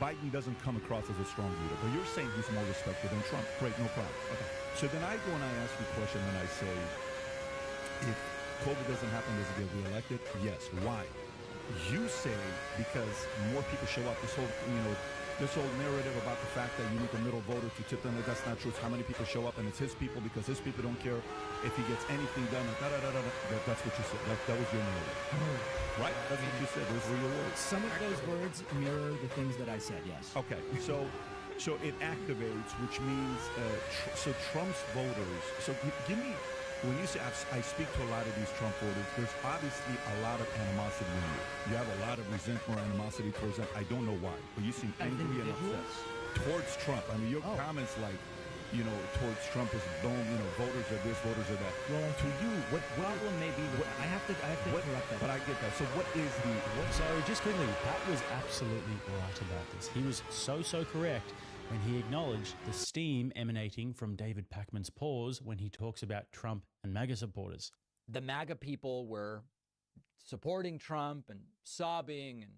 Biden doesn't come across as a strong leader. But you're saying he's more respected than Trump. Great, no problem. Okay. So then I go and I ask you a question and I say, if COVID doesn't happen, does he get reelected? Yes. Why? You say because more people show up. This whole narrative about the fact that you need the middle voter to tip them, that's not true. It's how many people show up, and it's his people because his people don't care if he gets anything done. That's what you said. That was your narrative. Right? That's what you said. Those were your words. Some of those words mirror the things that I said, yes. Okay. So it activates, which means, so Trump's voters, so give me, when you say I speak to a lot of these Trump voters, there's obviously a lot of animosity in you. You have a lot of resentment or animosity towards them. I don't know why, but you seem angry and upset towards Trump. I mean, your comments like, you know, towards Trump is boom, you know, voters are this, voters are that. Well, to you, what problem may be with that? I have to interrupt that. But I get that. So what is the... So just quickly, Pat was absolutely right about this. He was so correct when he acknowledged the steam emanating from David Pakman's paws when he talks about Trump and MAGA supporters. The MAGA people were supporting Trump and sobbing and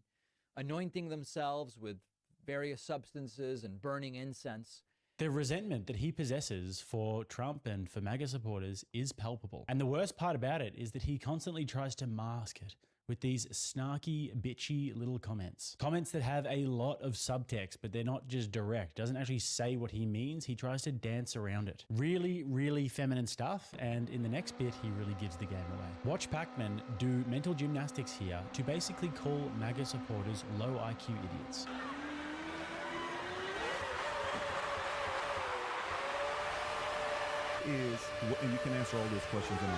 anointing themselves with various substances and burning incense. The resentment that he possesses for Trump and for MAGA supporters is palpable. And the worst part about it is that he constantly tries to mask it with these snarky, bitchy little comments. Comments that have a lot of subtext, but they're not just direct. Doesn't actually say what he means. He tries to dance around it. Really feminine stuff. And in the next bit, he really gives the game away. Watch Pakman do mental gymnastics here to basically call MAGA supporters low IQ idiots. Is, and you can answer all those questions in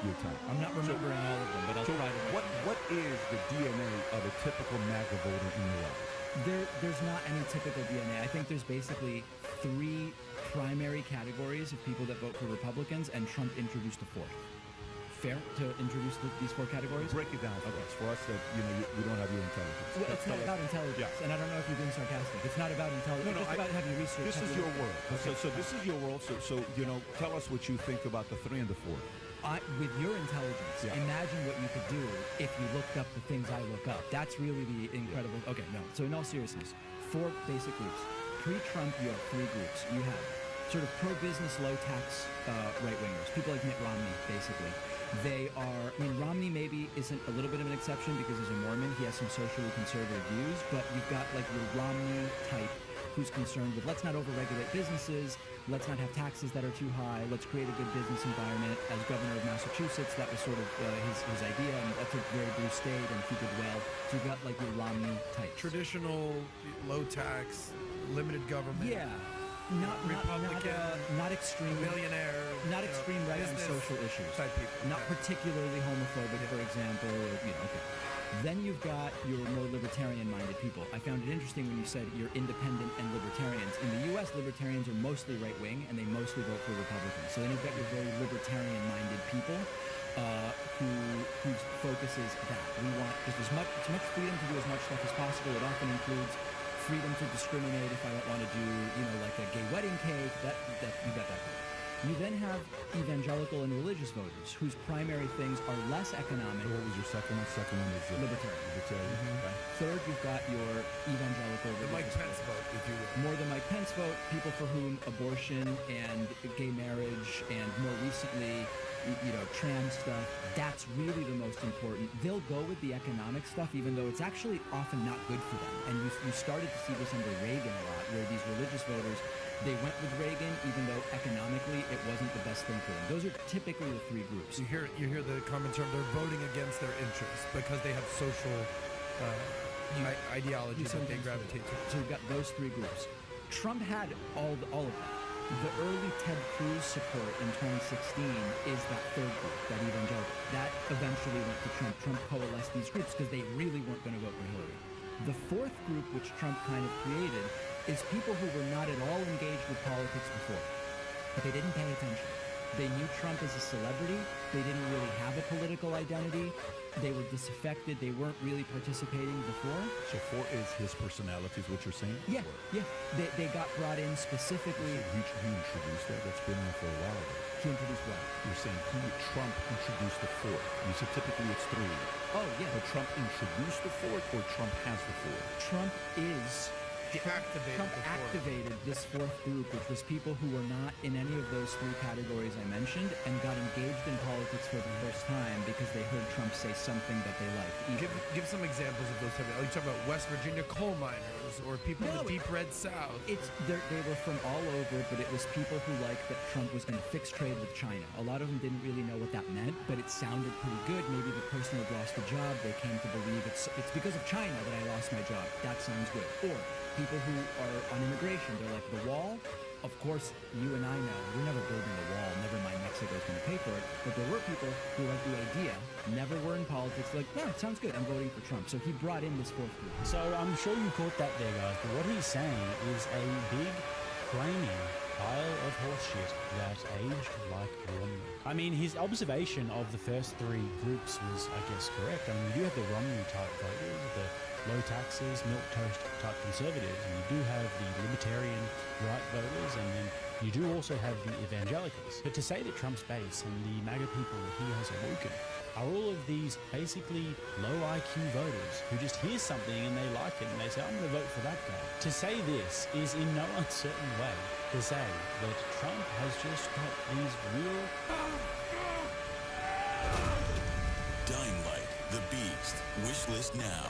your time. I'm not remembering all of them, but I'll try to. What is the DNA of a typical MAGA voter in your eyes? There's not any typical DNA. I think there's basically 3 primary categories of people that vote for Republicans, and Trump introduced a 4th. Fair to introduce these 4 categories? Break it down for us. For us that, you know, we don't have your intelligence. Well, it's not about intelligence, and I don't know if you're being sarcastic. It's not about intelligence. It's about having research. This is your world. Okay. So this is your world. So you know, tell us what you think about the 3 and the 4. With your intelligence, imagine what you could do if you looked up the things I look up. That's really the incredible. Okay, no. So in all seriousness, 4 basic groups. Pre-Trump, you have 3 groups. You have sort of pro-business, low-tax right-wingers, people like Mitt Romney, basically. They are, I mean, Romney maybe isn't a little bit of an exception because he's a Mormon. He has some socially conservative views, but you've got like your Romney type who's concerned with let's not overregulate businesses, let's not have taxes that are too high, let's create a good business environment. As governor of Massachusetts, that was sort of his idea, and that's a very blue state, and he did well. So you've got like your Romney type. Traditional, low tax, limited government. Yeah. Not extreme millionaire, not extreme right on social issues type people, not particularly homophobic, for example, or, you know. Okay. Then you've got your more libertarian-minded people. I found it interesting when you said you're independent and libertarians. In the U.S., libertarians are mostly right-wing, and they mostly vote for Republicans. So then you've got your very libertarian-minded people whose focus is that we want just as much freedom to do as much stuff as possible. It often includes freedom to discriminate if I don't want to do, you know, like a gay wedding cake. That you got that. You then have evangelical and religious voters whose primary things are less economic. What was your second one? Second one is libertarian. Okay. Third, you've got your evangelical. The Mike Pence vote, if you will. More than Mike Pence vote, people for whom abortion and gay marriage and more recently, you know, trans stuff, that's really the most important. They'll go with the economic stuff, even though it's actually often not good for them. And you started to see this under Reagan a lot, where these religious voters, they went with Reagan, even though economically it wasn't the best thing for them. Those are typically the 3 groups. You hear the comments of they're voting against their interests because they have social ideology that they gravitate to. So you've got those 3 groups. Trump had all of that. The early Ted Cruz support in 2016 is that 3rd group, that evangelical. That eventually went to Trump. Trump coalesced these groups because they really weren't going to vote for Hillary. The 4th group, which Trump kind of created, is people who were not at all engaged with politics before, but they didn't pay attention. They knew Trump as a celebrity. They didn't really have a political identity. They were disaffected. They weren't really participating before. So 4 is his personality, is what you're saying? Yeah, yeah. They got brought in specifically. He introduced that. That's been on for a while. He introduced what? You're saying Trump introduced the 4th. You said typically it's 3. Oh, yeah. But Trump introduced the 4th, or Trump has the 4th? Trump is... Trump activated this 4th group, which was people who were not in any of those 3 categories I mentioned and got engaged in politics for the first time because they heard Trump say something that they liked. Give some examples of those types. Are you talking about West Virginia coal miners or people in the deep red South? They were from all over, but it was people who liked that Trump was going to fix trade with China. A lot of them didn't really know what that meant, but it sounded pretty good. Maybe the person had lost a job. They came to believe it's because of China that I lost my job. That sounds good. Or people who are on immigration, they're like, the wall? Of course, you and I know, we're never building a wall, never mind Mexico's going to pay for it, but there were people who liked the idea, never were in politics, like, yeah, it sounds good, I'm voting for Trump. So he brought in this 4th group. So I'm sure you caught that there, guys, but what he's saying is a big, flaming pile of horseshit that aged like Romney. I mean, his observation of the first 3 groups was, I guess, correct. I mean, you do have the Romney-type voters, the low taxes, milquetoast type conservatives, and you do have the libertarian right voters, and then you do also have the evangelicals. But to say that Trump's base and the MAGA people that he has awoken are all of these basically low IQ voters who just hear something and they like it and they say, I'm going to vote for that guy. To say this is in no uncertain way to say that Trump has just got these real... Dynamite, the Beast. Wish list now.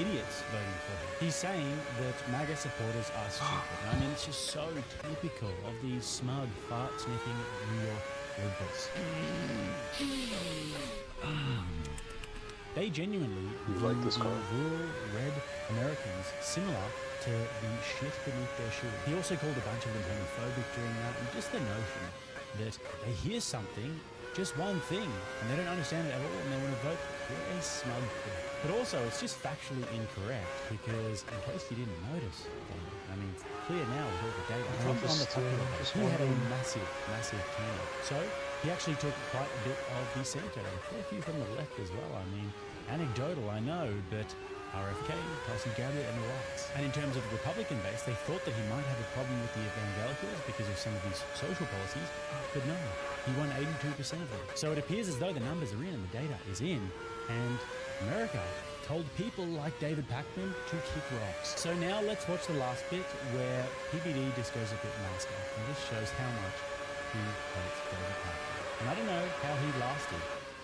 idiots voting for him. He's saying that MAGA supporters are stupid. I mean, it's just so typical of these smug, fart-sniffing New York liberals. They genuinely like this car. rural red Americans similar to the shit beneath their shoe. He also called a bunch of them homophobic during that, and just the notion that they hear something, just one thing, and they don't understand it at all, and they want to vote for a smug thing. But also, it's just factually incorrect, because in case you didn't notice, I mean, it's clear now with all the data. Trump on the popular vote, he had a massive, massive turnout. So he actually took quite a bit of the center, and a few from the left as well. I mean, anecdotal, I know, but RFK, Tulsi Gabbard, and the likes. And in terms of the Republican base, they thought that he might have a problem with the evangelicals because of some of his social policies, but no, he won 82% of them. So it appears as though the numbers are in and the data is in, and America told people like David Pakman to kick rocks. So now let's watch the last bit where PBD just goes a bit nasty, and this shows how much he hates David Pakman. And I don't know how he lasted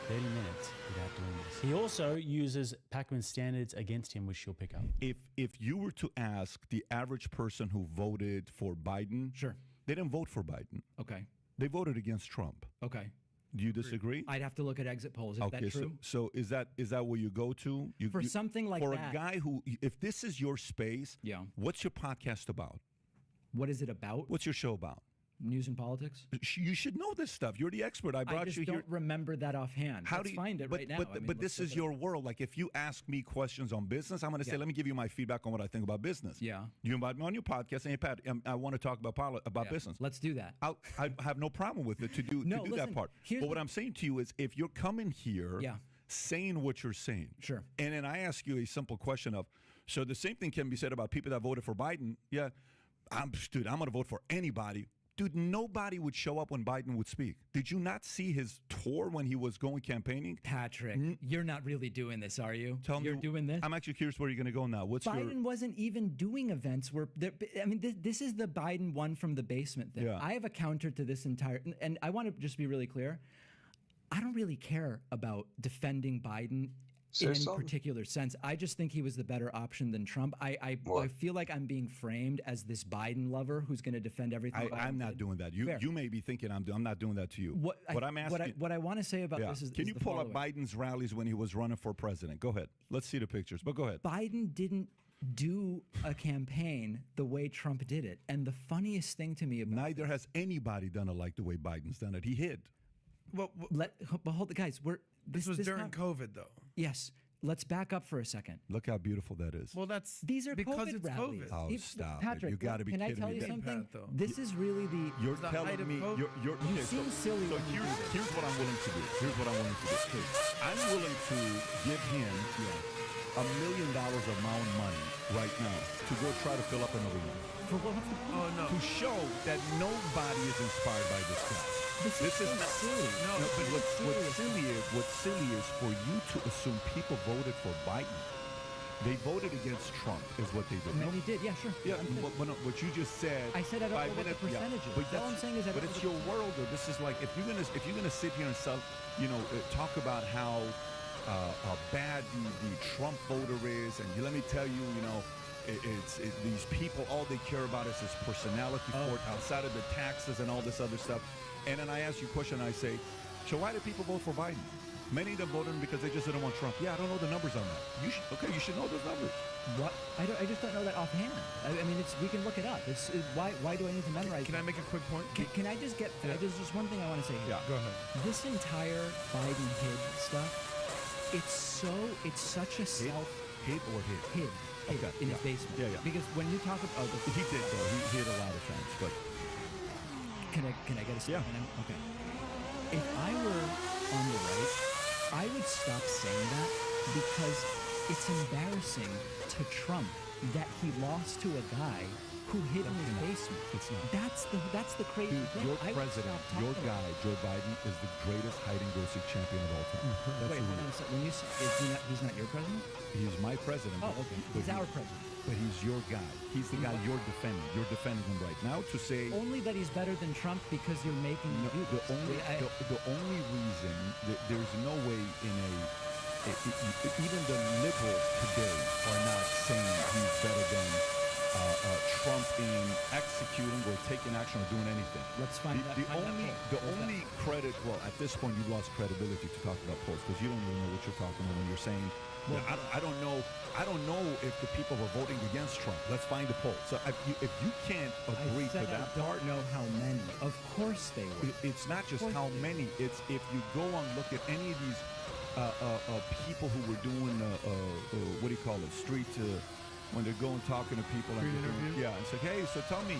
30 minutes without doing this. He also uses Pakman's standards against him, which you'll pick up. If you were to ask the average person who voted for Biden, sure, they didn't vote for Biden. Okay. They voted against Trump. Okay. Do you disagree? I'd have to look at exit polls. Is that true? So is that what you go to? Something like that. For that. a guy who, if this is your space, yeah. What's your podcast about? What is it about? What's your show about? News and politics. You should know this stuff. You're the expert. I brought you here. I just don't remember that offhand. Let's find it right now. But this is your world. Like, if you ask me questions on business, I'm going to say, let me give you my feedback on what I think about business. Yeah. You invite me on your podcast, and hey, Pat, I want to talk about business. Let's do that. I have no problem with it to do that part. But what I'm saying to you is, if you're coming here saying what you're saying, sure, and then I ask you a simple question of, so the same thing can be said about people that voted for Biden. Yeah, I'm going to vote for anybody. Dude, nobody would show up when Biden would speak. Did you not see his tour when he was going campaigning? Patrick, you're not really doing this, are you? You're doing this? I'm actually curious where you're going to go now. Biden wasn't even doing events where... this is the Biden one from the basement thing. Yeah. I have a counter to this entire... And I want to just be really clear. I don't really care about defending Biden in any particular sense. I just think he was the better option than Trump. I feel like I'm being framed as this Biden lover who's going to defend everything. I'm not doing that. You may be thinking I'm not doing that to you. What I'm asking, what I want to say about this is, can you pull up Biden's rallies when he was running for president? Go ahead. Let's see the pictures. But go ahead. Biden didn't do a campaign the way Trump did it. And the funniest thing to me about neither has anybody done it like the way Biden's done it. He hid. Well, but hold the guys. This was during COVID, though. Yes. let's back up for a second. Look how beautiful that is. Well, that's these are because COVID it's rallies. COVID. Oh, stop! Patrick, You got to be can kidding I tell me. you something? Pat, though. This is really the. You're the height telling of me COVID. you're You okay, seem silly So when you do this. here's what I'm willing to do. Here's what I'm willing to do. I'm willing to give him $1 million of my own money right now to go try to fill up an arena. For what? Oh no. To show that nobody is inspired by this guy. This is not silly. No, but it's what's silly is for you to assume people voted for Biden. They voted against Trump, is what they did. Many did, yeah, sure. Yeah, what you just said. I said I don't know what the percentage is. But all I'm saying is I don't but know it's the your world. Though. This is like if you're gonna sit here and talk about how bad the Trump voter is, and let me tell you, these people, all they care about is his personality outside of the taxes and all this other stuff. And then I ask you a question, and I say, so why do people vote for Biden? Many of them voted because they just didn't want Trump. Yeah, I don't know the numbers on that. You should know those numbers. What? I just don't know that offhand. I mean, we can look it up. Why do I need to memorize? Can I make a quick point? Can I just get? There's just one thing I want to say here. Yeah, go ahead. This entire Biden hid stuff. It's such a hid or hid. Okay, in his basement. Yeah. Because when you talk about he did though. He hid a lot of times, but can I get a statement? Yeah. Okay. If I were on the right, I would stop saying that because it's embarrassing to Trump that he lost to a guy who hid in his basement. It's not. That's the crazy thing. Your president, your guy, Joe Biden, is the greatest hide-and-go-seek champion of all time. Wait, hold on a second. When you say, he's not your president? He's my president. Oh, okay. He's our president. But he's your guy. He's the guy you're defending. You're defending him right now to say... Only that he's better than Trump because you're making him do this. The only reason, there's no way in even the liberals today are not saying he's better than Trump in executing or taking action or doing anything. Let's find that. The only credit, well, at this point, you've lost credibility to talk about polls because you don't even know what you're talking about when you're saying... Well, I don't know if the people were voting against Trump. Let's find the poll. So if you can't agree to that part, know how many. Of course they were. It's not just how many. It's if you go and look at any of these people who were doing what do you call it? Street when they're going talking to people. Yeah, and say, hey, so tell me,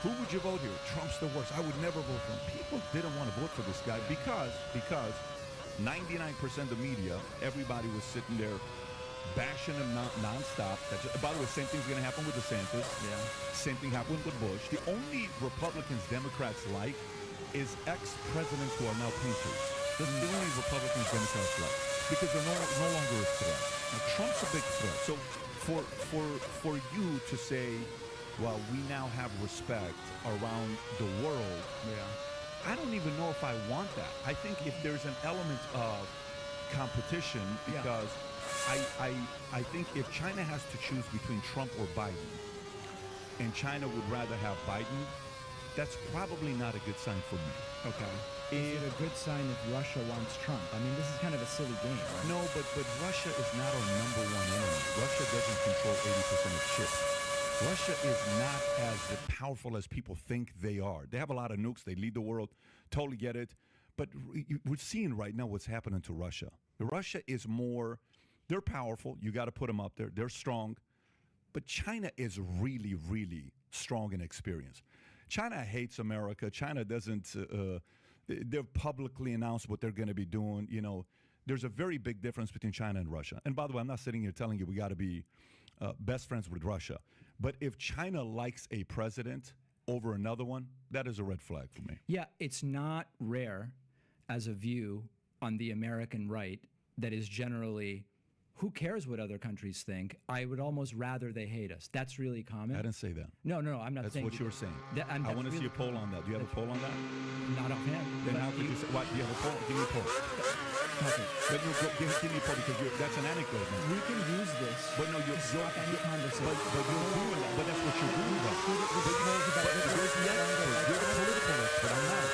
who would you vote here? Trump's the worst. I would never vote for him. People didn't want to vote for this guy because 99% of the media, everybody was sitting there bashing him nonstop. By the way, same thing's going to happen with DeSantis. Yeah. Same thing happened with Bush. The only Republicans Democrats like is ex-presidents who are now painters. That's the only Republicans Democrats like because they're no longer a threat. Now, Trump's a big threat. So for you to say, well, we now have respect around the world. Yeah. I don't even know if I want that. I think if there's an element of competition, because I think if China has to choose between Trump or Biden, and China would rather have Biden, that's probably not a good sign for me. Okay. Is it a good sign if Russia wants Trump? I mean, this is kind of a silly game, right? No, but Russia is not our number one enemy. Russia doesn't control 80% of shit. Russia is not as powerful as people think they are. They have a lot of nukes. They lead the world. Totally get it. But we're seeing right now what's happening to Russia. Russia is more, they're powerful. You got to put them up there. They're strong. But China is really, really strong and experienced. China hates America. China doesn't, they've publicly announced what they're going to be doing. You know, there's a very big difference between China and Russia. And by the way, I'm not sitting here telling you we got to be best friends with Russia. But if China likes a president over another one, that is a red flag for me. Yeah, it's not rare as a view on the American right that is generally, who cares what other countries think? I would almost rather they hate us. That's really common. I didn't say that. No, I'm not that's saying. That's what you were saying. I want to really see a poll on that. Do you have a poll on that? Not offhand. Then how could you say, what, do you have a poll? Give me a poll. Okay. But no, give me a poll because that's an anecdote, man. We can use this but no, you're stop any conversation. But that's what you're doing. You're the political expert. I'm not.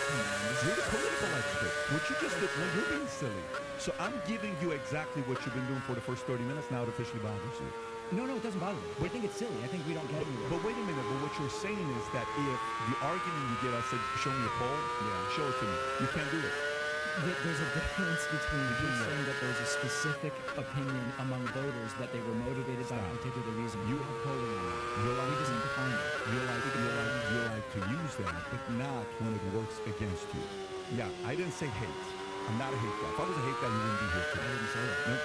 You're the political expert. What you just did, well, you're being silly. So I'm giving you exactly what you've been doing for the first 30 minutes. Now it officially bothers you. No, it doesn't bother me. I think it's silly. I think we don't get anywhere. But wait a minute. But what you're saying is that if the argument you get, I said, show me a poll. Yeah. Show it to me. You can't do it. There's a difference between you saying that there's a specific opinion among voters that they were motivated by a particular reason. You have polling on that. We just need to find it. You like to use that, but not when it works against you. Yeah, I didn't say hate. I'm not a hate guy. If I was a hate guy, you wouldn't be here today. I didn't say that. No,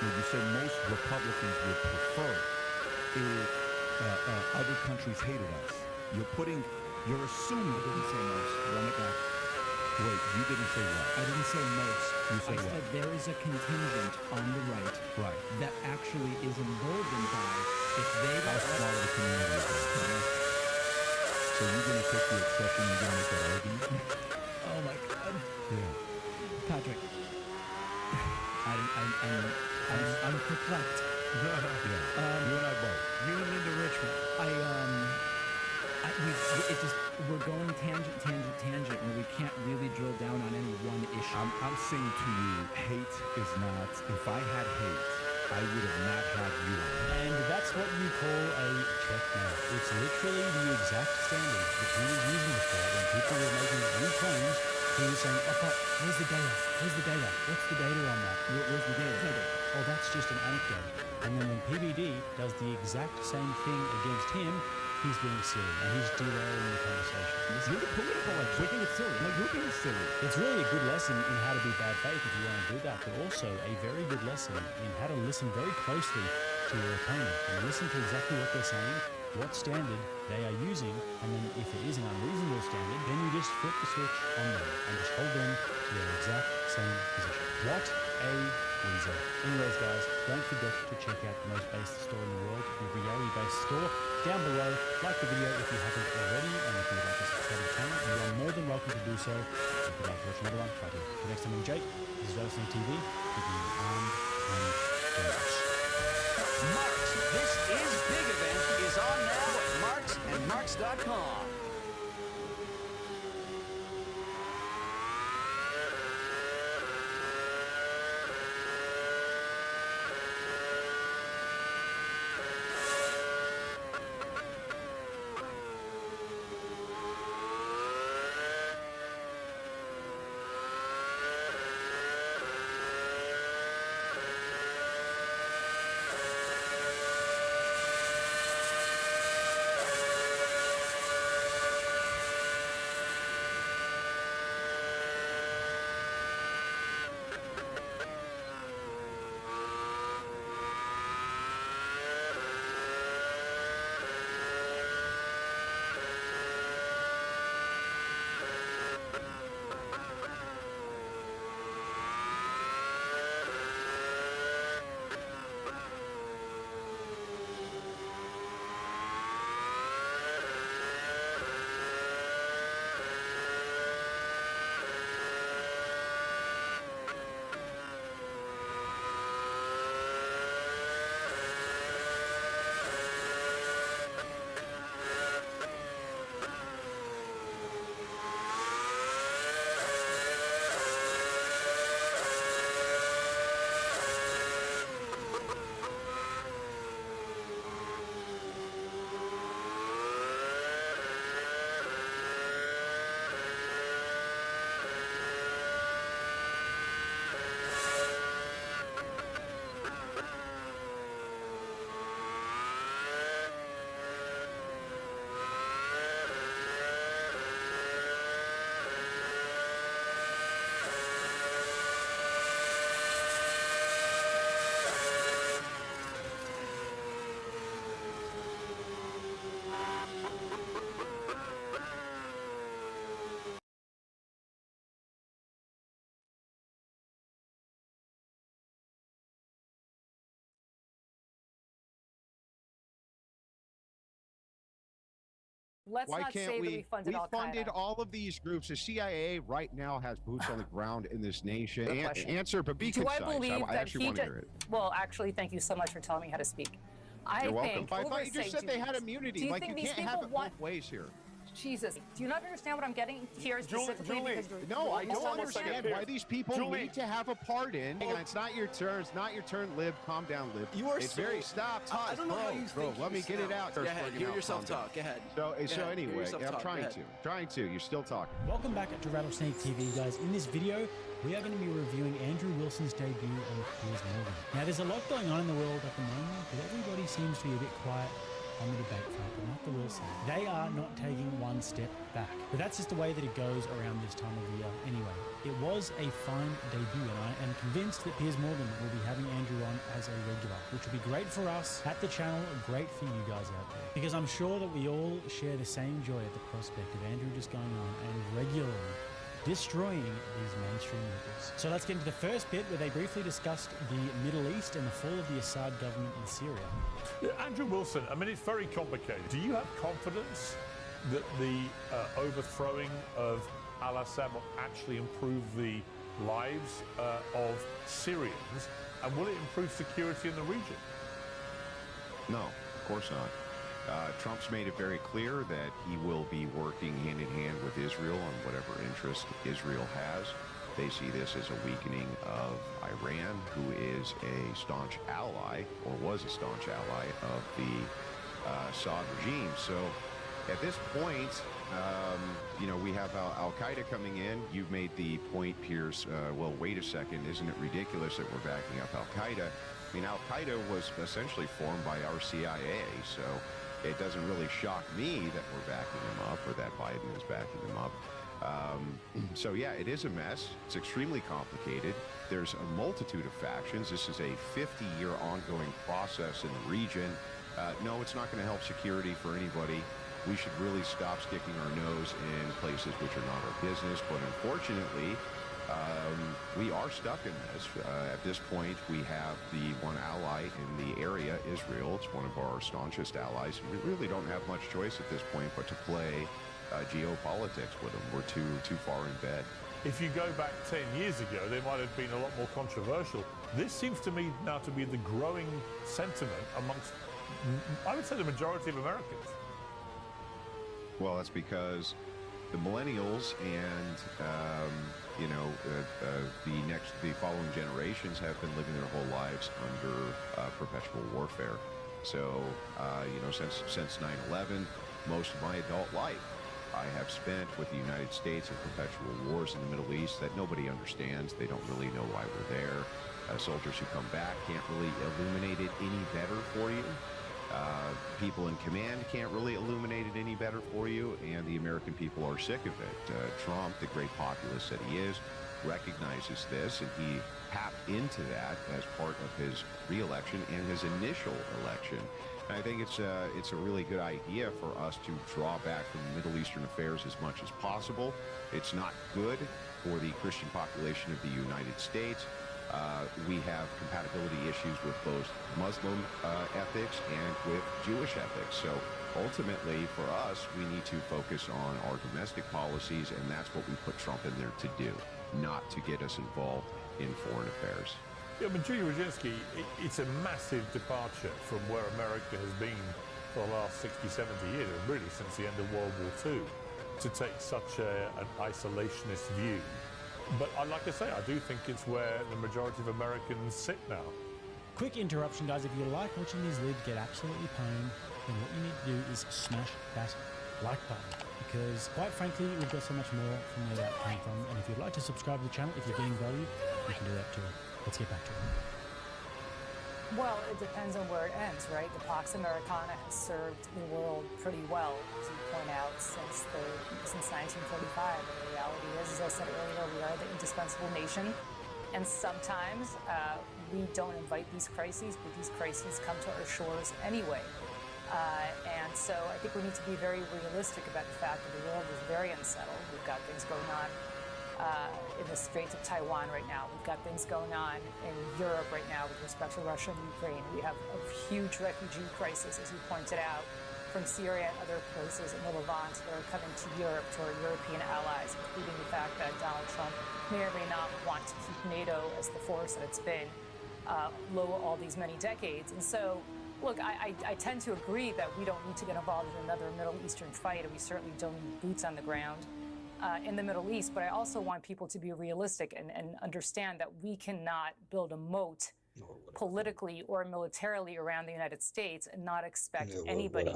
you said most Republicans would prefer if other countries hated us. You're assuming. I didn't say most. Run it back. Wait, you didn't say what? I didn't say most. You said I what? said there is a contingent on the right that actually is emboldened by if they How small of a community is that? So you're going to take the exception, you're going to make that argument? Oh my God. Yeah. Patrick, I'm perplexed. Yeah. You and I both. You and Linda Richmond. We're going tangent, where we can't really drill down on any one issue. I'm saying to you, hate is not, if I had hate, I would have not had you on. And that's what you call a checkmate. It's literally the exact standard that he was using before when people were making new claims. He was saying, oh, but where's the data? Where's the data? What's the data on that? Where's the data? Oh, that's just an anecdote. And then when PBD does the exact same thing against him, he's being silly and he's derailing the conversation. You're the political expert. We're being silly. No, you're being silly. It's really a good lesson in how to be bad faith if you want to do that, but also a very good lesson in how to listen very closely to your opponent and listen to exactly what they're saying, what standard they are using, and then if it is an unreasonable standard, then you just flip the switch on them and just hold them to their exact same position. What a weasel. Anyways, guys, don't forget to check out the most based store in the world, the reality-based store. Down below, like the video if you haven't already, and if you'd like to subscribe to the channel, you are more than welcome to do so. If you'd like to watch another one, try to. The next time I'm Jake, this is Rattlesnake TV, keeping you armed and dangerous. Marks, this is Big Event is on now at Marks and Marks.com. Let's Why not can't say we? that we funded We funded Al-Qaeda. all of these groups. The CIA right now has boots on the ground in this nation. Good question. Answer, but be Do concise. I believe I that actually he want to did? hear it. Well, actually, thank you so much for telling me how to speak. I You're welcome. think But I thought you just oversight said they had duties- immunity. Do you Like think you these can't have people it want? both ways here. Jesus, do you not understand what I'm getting here specifically? Julie, no, I don't understand why these people need to have a part in. Hang on, it's not your turn. It's not your turn, Lib. Calm down, Lib. You are it's so... very stop. I don't know how you bro, think let me get it out. Go ahead, hear yourself talk. Go ahead. So anyway, I'm trying to. You're still talking. Welcome back to Rattlesnake TV, guys. In this video, we are going to be reviewing Andrew Wilson's debut of Piers Morgan. Now, there's a lot going on in the world at the moment, but everybody seems to be a bit quiet on the debate front, but not the Wilson. They are not taking one step back. But that's just the way that it goes around this time of the year anyway. It was a fine debut, and I am convinced that Piers Morgan will be having Andrew on as a regular, which will be great for us at the channel, great for you guys out there. Because I'm sure that we all share the same joy at the prospect of Andrew just going on and regularly destroying these mainstream liberals. So let's get into the first bit where they briefly discussed the Middle East and the fall of the Assad government in Syria. Andrew Wilson, I mean, it's very complicated. Do you have confidence that the overthrowing of al-Assad will actually improve the lives of Syrians? And will it improve security in the region? No, of course not. Trump's made it very clear that he will be working hand in hand with Israel on whatever interest Israel has. They see this as a weakening of Iran, who is a staunch ally, or was a staunch ally, of the Assad regime. So at this point, we have Al-Qaeda coming in. You've made the point, Piers, well, wait a second, isn't it ridiculous that we're backing up Al-Qaeda? I mean, Al-Qaeda was essentially formed by our CIA, so it doesn't really shock me that we're backing them up, or that Biden is backing them up. So yeah, it is a mess. It's extremely complicated. There's a multitude of factions. This is a 50-year ongoing process in the region. No, it's not going to help security for anybody. We should really stop sticking our nose in places which are not our business. But unfortunately, we are stuck in this. At this point, we have the one ally in the area, Israel. It's one of our staunchest allies. We really don't have much choice at this point but to play geopolitics with them. We're too far in bed. If you go back 10 years ago, they might have been a lot more controversial. This seems to me now to be the growing sentiment amongst, I would say, the majority of Americans. Well, that's because the millennials and the following generations have been living their whole lives under perpetual warfare. So since 9/11, most of my adult life I have spent with the United States in perpetual wars in the Middle East that nobody understands. They don't really know why we're there. Soldiers who come back can't really illuminate it any better for you. People in command can't really illuminate it any better for you, and the American people are sick of it. Trump, the great populist that he is, recognizes this, and he tapped into that as part of his re-election and his initial election. And I think it's a really good idea for us to draw back from Middle Eastern affairs as much as possible. It's not good for the Christian population of the United States. We have compatibility issues with both Muslim ethics and with Jewish ethics. So ultimately, for us, we need to focus on our domestic policies, and that's what we put Trump in there to do, not to get us involved in foreign affairs. Yeah, but Julie Roginski, it's a massive departure from where America has been for the last 60, 70 years, and really since the end of World War II, to take such an isolationist view. But like I say, I do think it's where the majority of Americans sit now. Quick interruption, guys. If you like watching these lids get absolutely pwned, then what you need to do is smash that like button. Because, quite frankly, we've got so much more from where that came from. And if you'd like to subscribe to the channel, if you're getting value, you can do that too. Let's get back to it. Well, it depends on where it ends, right? The Pax Americana has served the world pretty well, as you point out, since 1945. And the reality is, as I said earlier, we are the indispensable nation. And sometimes we don't invite these crises, but these crises come to our shores anyway. And so I think we need to be very realistic about the fact that the world is very unsettled. We've got things going on in the Straits of Taiwan right now. We've got things going on in Europe right now with respect to Russia and Ukraine. We have a huge refugee crisis, as you pointed out, from Syria and other places in the Levant that are coming to Europe, to our European allies, including the fact that Donald Trump may or may not want to keep NATO as the force that it's been low all these many decades. And so Look, I tend to agree that we don't need to get involved in another Middle Eastern fight, and we certainly don't need boots on the ground in the Middle East. But I also want people to be realistic and understand that we cannot build a moat politically or militarily around the United States and not expect anybody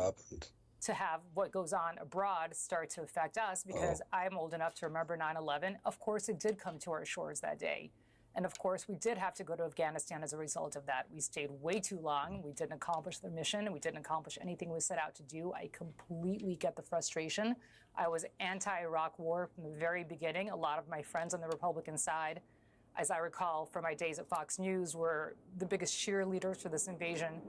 to have what goes on abroad start to affect us, because I'm old enough to remember 9/11. Of course, it did come to our shores that day. And of course, we did have to go to Afghanistan as a result of that. We stayed way too long. We didn't accomplish the mission, and we didn't accomplish anything we set out to do. I completely get the frustration. I was anti-Iraq war from the very beginning. A lot of my friends on the Republican side, as I recall from my days at Fox News, were the biggest cheerleaders for this invasion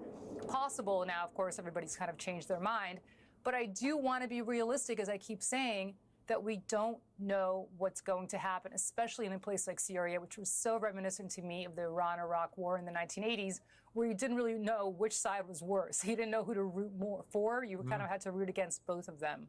possible. Now, of course, everybody's kind of changed their mind. But I do want to be realistic, as I keep saying, that we don't know what's going to happen, especially in a place like Syria, which was so reminiscent to me of the Iran-Iraq war in the 1980s, where you didn't really know which side was worse. You didn't know who to root more for. You kind of had to root against both of them.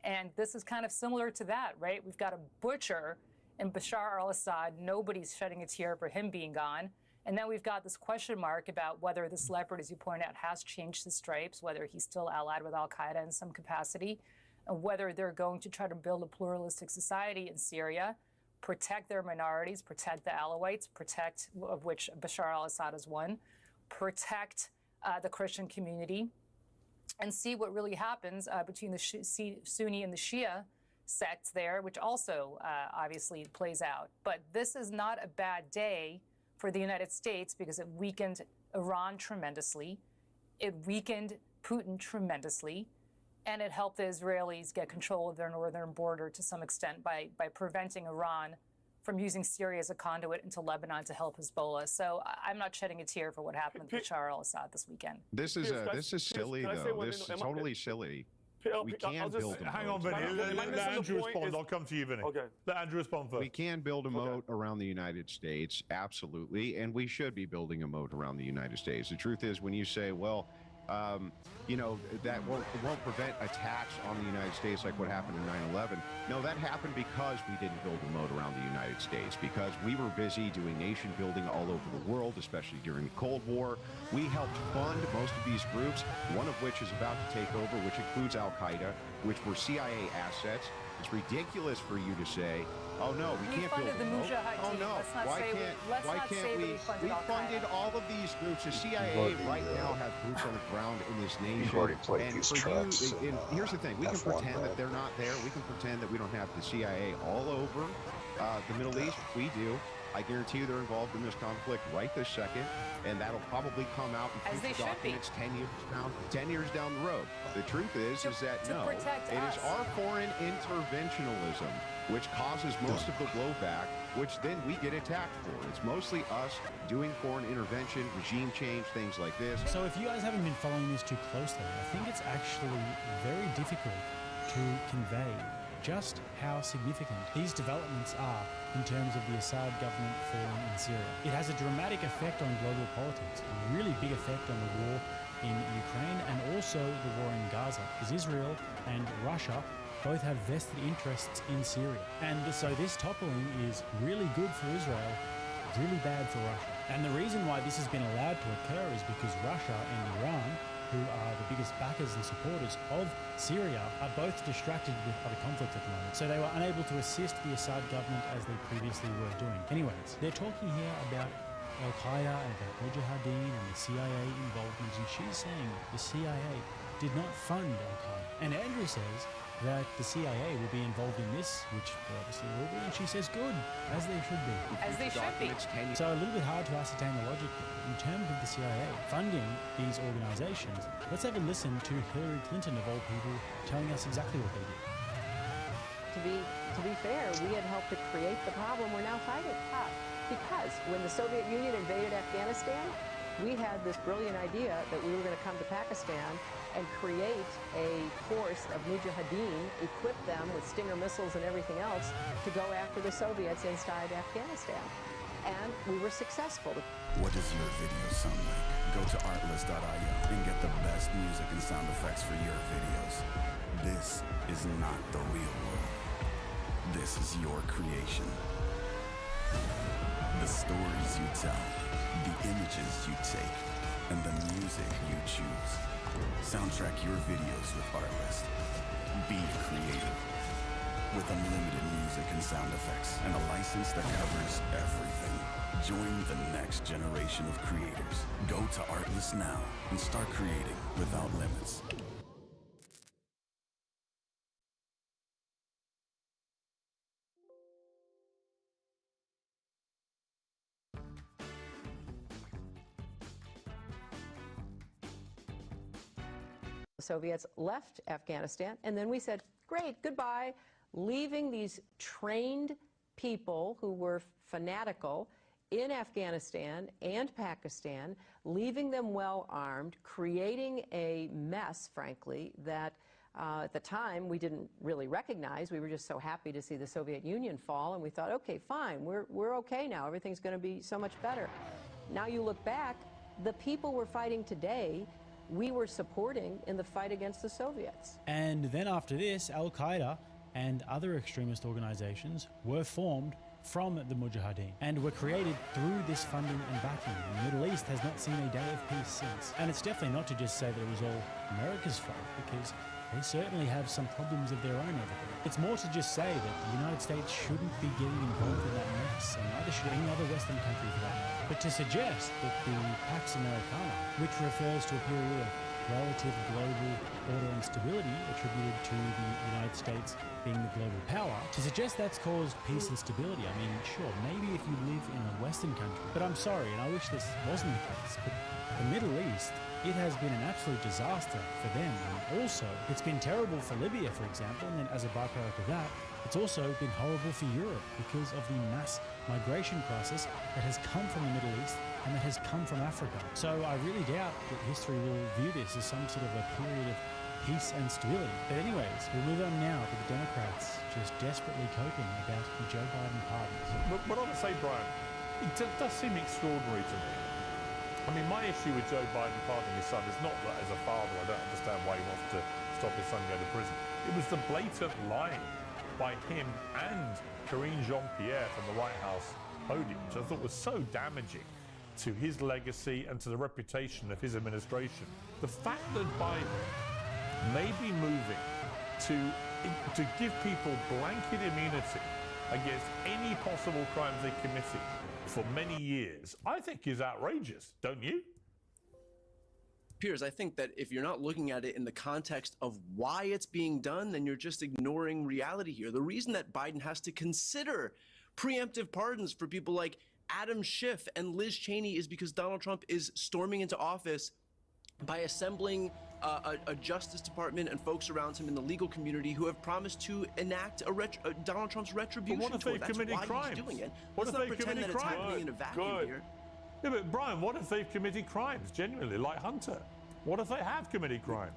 And this is kind of similar to that, right? We've got a butcher in Bashar al-Assad. Nobody's shedding a tear for him being gone. And then we've got this question mark about whether this leopard, as you point out, has changed his stripes, whether he's still allied with al-Qaeda in some capacity, and whether they're going to try to build a pluralistic society in Syria, protect their minorities, protect the Alawites, protect, of which Bashar al-Assad is one, protect the Christian community, and see what really happens between the Sunni and the Shia sects there, which also obviously plays out. But this is not a bad day for the United States, because it weakened Iran tremendously, it weakened Putin tremendously, and it helped the Israelis get control of their northern border to some extent by preventing Iran from using Syria as a conduit into Lebanon to help Hezbollah. So I'm not shedding a tear for what happened with Bashar al-Assad this weekend. This is silly, though. This is totally silly. We can build a moat. Hang on, Vinny. Let Andrew respond. I'll come to you, Vinny. Okay. Let Andrew respond first. We can build a moat around the United States, absolutely, and we should be building a moat around the United States. The truth is, when you say, well, you know, that won't prevent attacks on the United States like what happened in 9/11. No, that happened because we didn't build a moat around the United States, because we were busy doing nation building all over the world, especially during the Cold War. We helped fund most of these groups, one of which is about to take over, which includes Al-Qaeda, which were CIA assets. It's ridiculous for you to say, oh no, we can't build a moat. Oh no, why can't we? We funded all of these groups. The CIA right now has boots on the ground in this nation. And for you, and here's the thing: we can pretend that they're not there. We can pretend that we don't have the CIA all over the Middle East. We do. I guarantee you they're involved in this conflict right this second, and that'll probably come out in future documents 10 years down the road. The truth is that no, it is our foreign interventionism which causes most of the blowback, which then we get attacked for. It's mostly us doing foreign intervention, regime change, things like this. So if you guys haven't been following this too closely, I think it's actually very difficult to convey just how significant these developments are in terms of the Assad government falling in Syria. It has a dramatic effect on global politics, a really big effect on the war in Ukraine and also the war in Gaza, because Israel and Russia both have vested interests in Syria. And so this toppling is really good for Israel, really bad for Russia. And the reason why this has been allowed to occur is because Russia and Iran, who are the biggest backers and supporters of Syria, are both distracted with other conflicts at the moment. So they were unable to assist the Assad government as they previously were doing. Anyways, they're talking here about Al-Qaeda and about Mujahideen and the CIA involvement, and she's saying the CIA did not fund Al-Qaeda. And Andrew says that the CIA will be involved in this, which they obviously will be, and she says good, as they should be. As they should be. So a little bit hard to ascertain the logic there. In terms of the CIA funding these organizations, let's have a listen to Hillary Clinton, of all people, telling us exactly what they did. To be fair, we had helped to create the problem we're now fighting. Because when the Soviet Union invaded Afghanistan, we had this brilliant idea that we were going to come to Pakistan and create a force of Mujahideen, equip them with Stinger missiles and everything else to go after the Soviets inside Afghanistan. And we were successful. What does your video sound like? Go to artlist.io and get the best music and sound effects for your videos. This is not the real world. This is your creation. The stories you tell, the images you take, and the music you choose. Soundtrack your videos with Artlist. Be creative. With unlimited music and sound effects and a license that covers everything. Join the next generation of creators. Go to Artlist now and start creating without limits. The Soviets left Afghanistan, and then we said, great, goodbye, leaving these trained people who were fanatical in Afghanistan and Pakistan, leaving them well armed, creating a mess, frankly, that at the time we didn't really recognize. We were just so happy to see the Soviet Union fall, and we thought, okay, fine, we're okay now. Everything's going to be so much better. Now you look back, the people we're fighting today, we were supporting in the fight against the Soviets. And then after this, Al-Qaeda and other extremist organizations were formed from the Mujahideen and were created through this funding and backing. The Middle East has not seen a day of peace since. And it's definitely not to just say that it was all America's fault, because they certainly have some problems of their own over there. It's more to just say that the United States shouldn't be getting involved in that mess, and neither should any other Western country for that matter. But to suggest that the Pax Americana, which refers to a period of relative global order and stability attributed to the United States being the global power, to suggest that's caused peace and stability, I mean, sure, maybe if you live in a Western country, but I'm sorry, and I wish this wasn't the case, but the Middle East, it has been an absolute disaster for them, and also it's been terrible for Libya, for example, and then as a byproduct of that, it's also been horrible for Europe because of the mass migration crisis that has come from the Middle East and that has come from Africa. So I really doubt that history will view this as some sort of a period of peace and stability. But anyways, we'll move on now to the Democrats just desperately coping about the Joe Biden pardon. But I would say, Brian, it does seem extraordinary to me. I mean, my issue with Joe Biden pardoning his son is not that as a father I don't understand why he wants to stop his son going to prison. It was the blatant lying by him and Karine Jean-Pierre from the White House podium, which I thought was so damaging to his legacy and to the reputation of his administration. The fact that Biden may be moving to give people blanket immunity against any possible crimes they committed for many years, I think is outrageous, don't you? Piers, I think that if you're not looking at it in the context of why it's being done, then you're just ignoring reality here. The reason that Biden has to consider preemptive pardons for people like Adam Schiff and Liz Cheney is because Donald Trump is storming into office by assembling a Justice Department and folks around him in the legal community who have promised to enact Donald Trump's retribution. But what if they've committed crimes? Doing it. What Let's if not they've pretend committed that it's crimes? happening in a vacuum here. Yeah, but Brian, what if they've committed crimes, genuinely, like Hunter? What if they have committed crimes?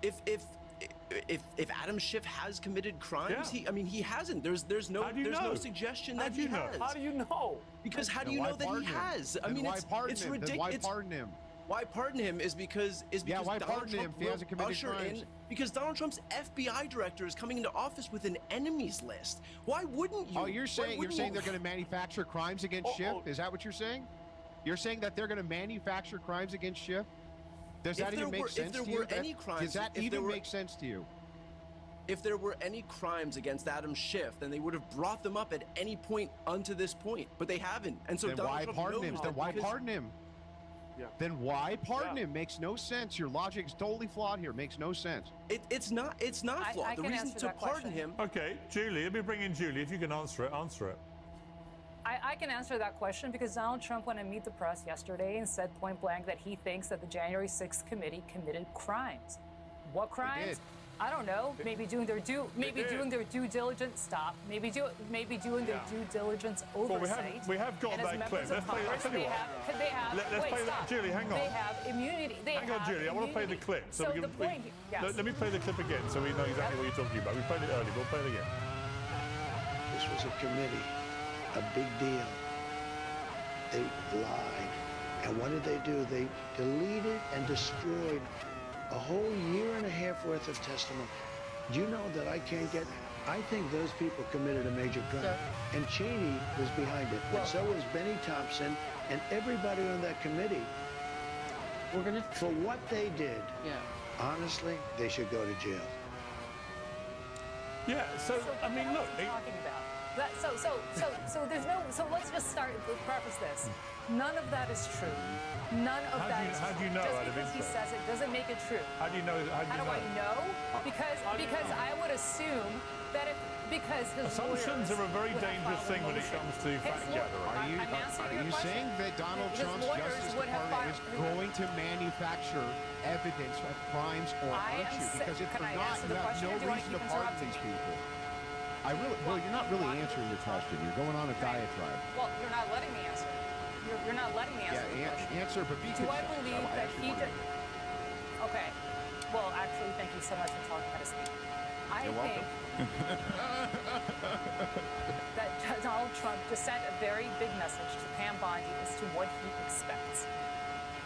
If Adam Schiff has committed crimes, Yeah. he hasn't. There's no suggestion that he has. How do you know? Because how do you know that he has? I mean, it's ridiculous. Why pardon him? Why pardon him is because why Donald pardon him Trump if he hasn't committed usher crimes? because Donald Trump's FBI director is coming into office with an enemies list. Why wouldn't you? Oh, you're saying they're going to manufacture crimes against Schiff? Is that what you're saying? You're saying that they're going to manufacture crimes against Schiff? Does that even make sense to you? If there were any crimes, does that even make sense to you? If there were any crimes against Adam Schiff, then they would have brought them up at any point unto this point, but they haven't. And so then Donald why Trump pardon him? knows Then that why because- pardon him? Yeah. Then why pardon him? Makes no sense. Your logic is totally flawed here. Makes no sense. It's not flawed. The reason to pardon him. Okay, Julie, let me bring in Julie. If you can answer it, answer it. I can answer that question because Donald Trump went to meet the press yesterday and said point blank that he thinks that the January 6th committee committed crimes. What crimes? I don't know. Maybe doing their due diligence. Stop. Maybe doing their due diligence oversight. Well, we have got And as that clip. members of Let's play that. Congress, Tell you they what. have. They have. Let's wait, play that. stop. Julie, hang on. They have immunity. Hang on, Julie. I want to play the clip. So we the can, point. Yes. Let me play the clip again so we know exactly what you're talking about. We played it earlier. We'll play it again. This was a committee, a big deal. They lied. And what did they do? They deleted and destroyed a whole year and a half worth of testimony. Do you know that I think those people committed a major crime. And Cheney was behind it. And so was Benny Thompson and everybody on that committee. For what they did, honestly, they should go to jail. Yeah, so I mean, look. Talking about that, so there's no. So let's just start. Let's preface this. None of that is true. None of that is true. How do you know? Just because he says it doesn't make it true. How do you know? How do I know? Because I would assume that if because his assumptions are a very dangerous thing when it comes to fact gathering. Are you saying that Donald Trump's Justice Department is going to manufacture evidence of crimes, or aren't you? Because if they're not, you have no reason to pardon these people. Well, you're not really answering your question. You're going on a diatribe. Well, you're not letting me answer. You're not letting me answer the question. Answer, but be Do I believe that he did? Okay. Well, actually, thank you so much for telling me how to speak. I think that Donald Trump just sent a very big message to Pam Bondi as to what he expects.